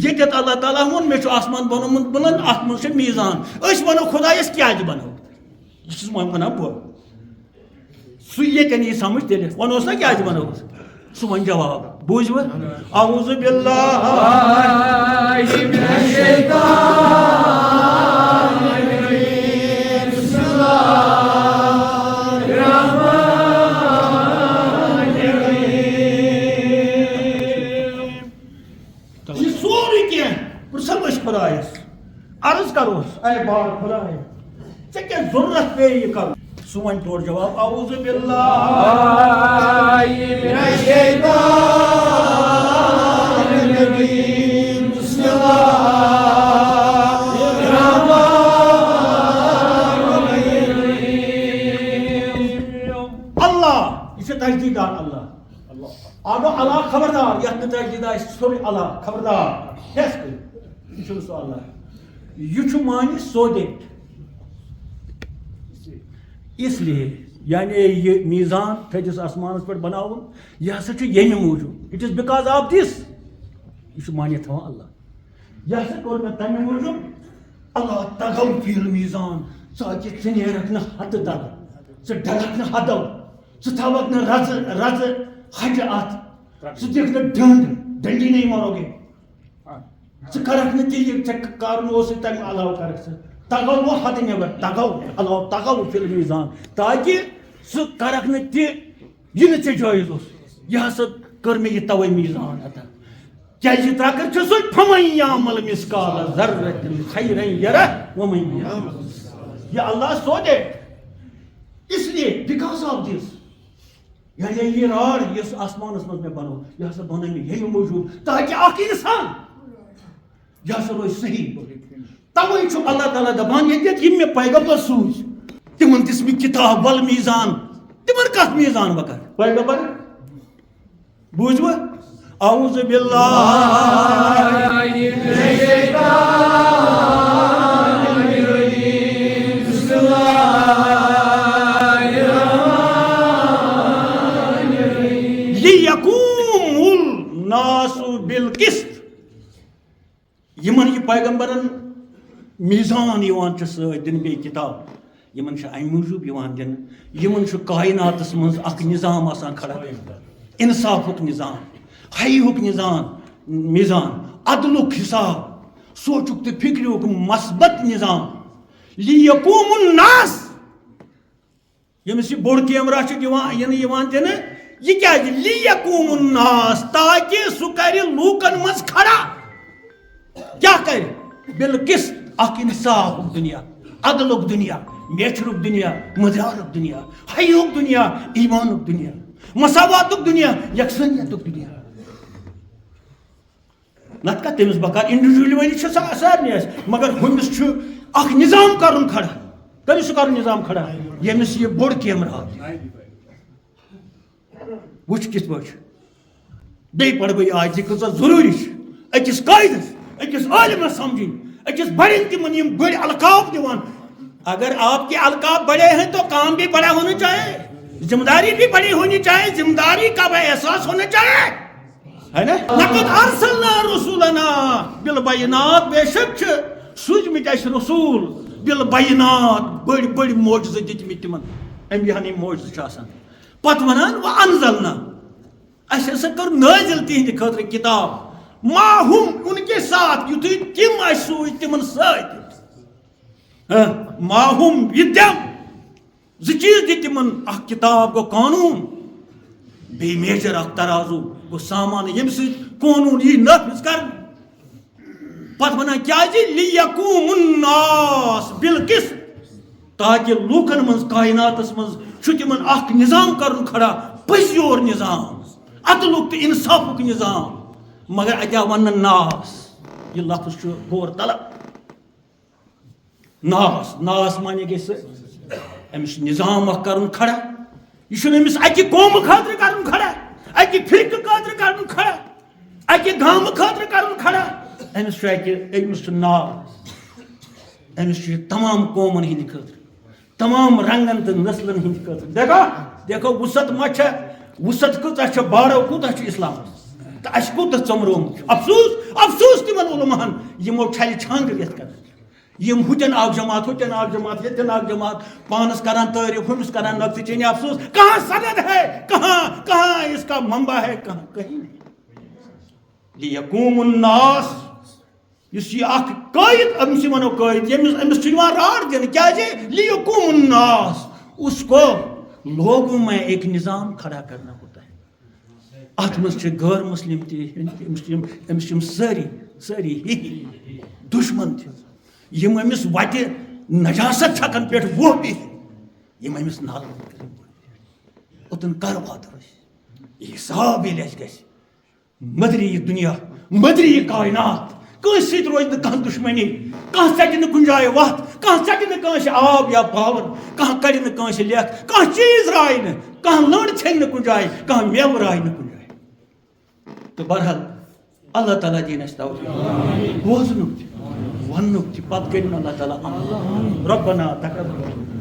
یتھ اللہ تعالیٰ وون میں آسمان بنومت بلند ات من میزان اس ونو خدایس کیا بنو یہ ونان بہ سہ یتن یہ سمجھ تیل ونوس نا کیا بنو سہ ون جواب بوزو اعوذ باللہ من الشیطان الرجیم بسم اللہ الرحمن الرحیم. یہ سوري کینٛہہ سمجھ خدایس عرض کروس اے بار خدایا ژےٚ کیٛاہ ضروٗرت پیٚیہِ یہِ کرُن سُہ وَنہِ تورٕ جواب اعوذ باللہ من الشیطان الرجیم بسم اللہ الرحمن الرحیم. اللہ یہ چھِ تجدیدات اللہ آگو اللہ خبردار یتھ نہٕ تجدید آسہِ سورُے اللہ خبردار ہیٚس کٔرِتھ یہ چھُنہٕ سُہ اللہ یہ چھُ مانہِ سودیٹ اس لیے یعنی یہ میزان تھدس آسمانس پہ بناون یہ ہسا یمہ موجود it is because of this یہ مانیت تھوان اللہ یہ ہسا کور میں تمہ موجود اللہ تگو فی المیزان ثہ نیرک نا ہتھ دل ثہ ڈلک نا حدو ثہ تھوک نا رز حج ات ثہ دکھ نا ڈنڈ ڈنڈی نہیں مارو گے ثہ کرک نا تی کارن تمہ علاوہ کرک ثہ تگو وہ حد نیبر تگو اللہ تگو فی المیزان تاکہ سہ کرک نا تی یہ نا ژے جائز یہ ہسا کر میں یہ توے میزان عطا کیازِ ترکر چھ سُے فمن یعمل مثقال ذرۃ خیرا یرہ ومن یعمل یہ اللہ سوچے اس لیے بیکاز آف دس یعنی یہ راڑ یس آسمانس مز میں بنو یہ ہسا بنو میں یہ موجود تاکہ اکھ انسان یہ ہسا روز صحیح توے چھ اللہ تعالیٰ دپان یہ میں پیغمبر سوز تمن دس میں کتاب ول میزان تمن کت میزان وکر پیغمبر بوزو اعوذ باللہ من الشیطان الرجیم بسم اللہ الرحمن الرحیم لیقوم الناس بالقسط یمن یہ پیغمبرن میزان یوان چھ سۭتۍ دن بیٚیہِ کتاب یمن چھ امہِ موٗجوٗب یوان دن یمن چھ کائناتس منٛز اکھ نظام آسان کھڑا انصافُک نظام حیہُک نظام میزان عدلُک حساب سوچُک تہٕ فکریُک مثبت نظام لیقوم الناس ییٚمِس یہِ بوٚڑ کیمرا چھُ یِوان دِنہٕ یہ کیازِ لیقوم الناس تاکہ سُہ کرِ لوٗکن منٛز کھڑا کیا کرِ بالقسط اکھ انصافُک دنیا عدلُک دنیا میچھرُک دنیا مدارُک دنیا حیہُک دنیا ایمانُک دنیا مساواتُک دنیا یکسانیتُک دنیا نت کتھ تمس بکار انڈیویجولی چھ سارنی مگر ہمس اخ نظام کرن کھڑا کمس کرن نظام کھڑا یمس یہ بوڑ کیمرا وچ کت پٲٹھۍ بیٚیہِ پڑھ بہٕ آج یہ کۭژاہ ضروٗری چھِ أکِس قٲیدس أکِس عالمس سمجھن أکِس بڑٮ۪ن تمن یِم بڑے القاب دِوان اگر آپ کے القاب بڑے ہیں تو کام بھی بڑا ہونا چاہیے ذمہ داری بھی بڑی ہونی چاہیے ذمہ داری کا بھی احساس ہونا چاہیے ہے نا لقد ارسلنا رسولنا بالبینات بے شک سوزمت اس رسول بالبینات بڑی بڑی معجزہ دتمت تمن انبیاء معجزہ آسان پتہ ونان وانزلنا اس ہسا کر نازل تہند خاطر کتاب ما ہم ان کے ساتھ یتھے تم اس سوز تمن سۭتۍ ما ہم ودم ز چیز دی تمن اخ کتاب گو قانون بی میجر اخ ترازو گو سامان یم سی قانون یہ نافذ کر پتہ ونان کیا جی لیقوم الناس بالقسط تاکہ لوکن من کائناتس من تمن اخ نظام کرن کھڑا پزیور نظام عدلک تو انصافک نظام مگر اتیا ون ناس یہ لفظ غور طلب ناس ناس مانے گی امس نظام کرن کھڑا یہ امس اکہ قوم خاطر کرن کھڑا اکہ فرقہ خاطر کرن کھڑا اکہ گام خاطر کرن کھڑا امس امس ناس امس تمام قومن ہند خاطر تمام رنگن تو نسلن ہند خاطر دیکھو وسط ما وسط کۭژاہ باڑو کوٗتاہ اسلام تو اس کوٗتاہ ژوٚمرومُت افسوس افسوس تمن علماہن یمو چھلہِ چھانٛگہٕ دِتھ کران یم ہُتٮ۪ن اکھ جماعت ہُتٮ۪ن اکھ جماعت ییٚتٮ۪ن اکھ جماعت پانس کران تعریف ہمس کران نقطہ چینی افسوس کہاں سند ہے کہاں اس کا منبع ہے کہاں کہیں نہیں لیقوم الناس اس یہ اکھ قائد امس ونو قائد امس چھ راڑ دن کیا لیقوم الناس اس کو لوگوں میں ایک نظام کھڑا کرنا ہوتا ہے ات مز غیر مسلم تم ساری ساری دشمن یم امس وتہ نجاست چھکن پہ وہ بھی یم امس نال اوتن کر واتر حساب یل اس گژھِ مدری یہ دنیا مدری یہ کائنات کنس سۭتۍ روزِ نہٕ کانٛہہ دشمنی کانٛہہ ژٹہِ نہٕ کُنہِ جایہِ وتھ کانٛہہ ژٹہِ نہٕ کٲنٛسہِ آب یا پاور کانٛہہ کڑِ نہٕ کٲنٛسہِ لیکھ کانٛہہ چیٖز راے نہٕ کانٛہہ لٔنٛڈ ژھیٚنہِ نہٕ کُنہِ جایہِ کانٛہہ میوٕ راے نہٕ کُنہِ جایہِ تہٕ بہرحال اللہ تعالیٰ دِیِن اَسہِ توفیٖق بوزنُک تہِ وننُک تہِ پتہٕ کٔرِنۍ اللہ تعالیٰ ربنا تقبل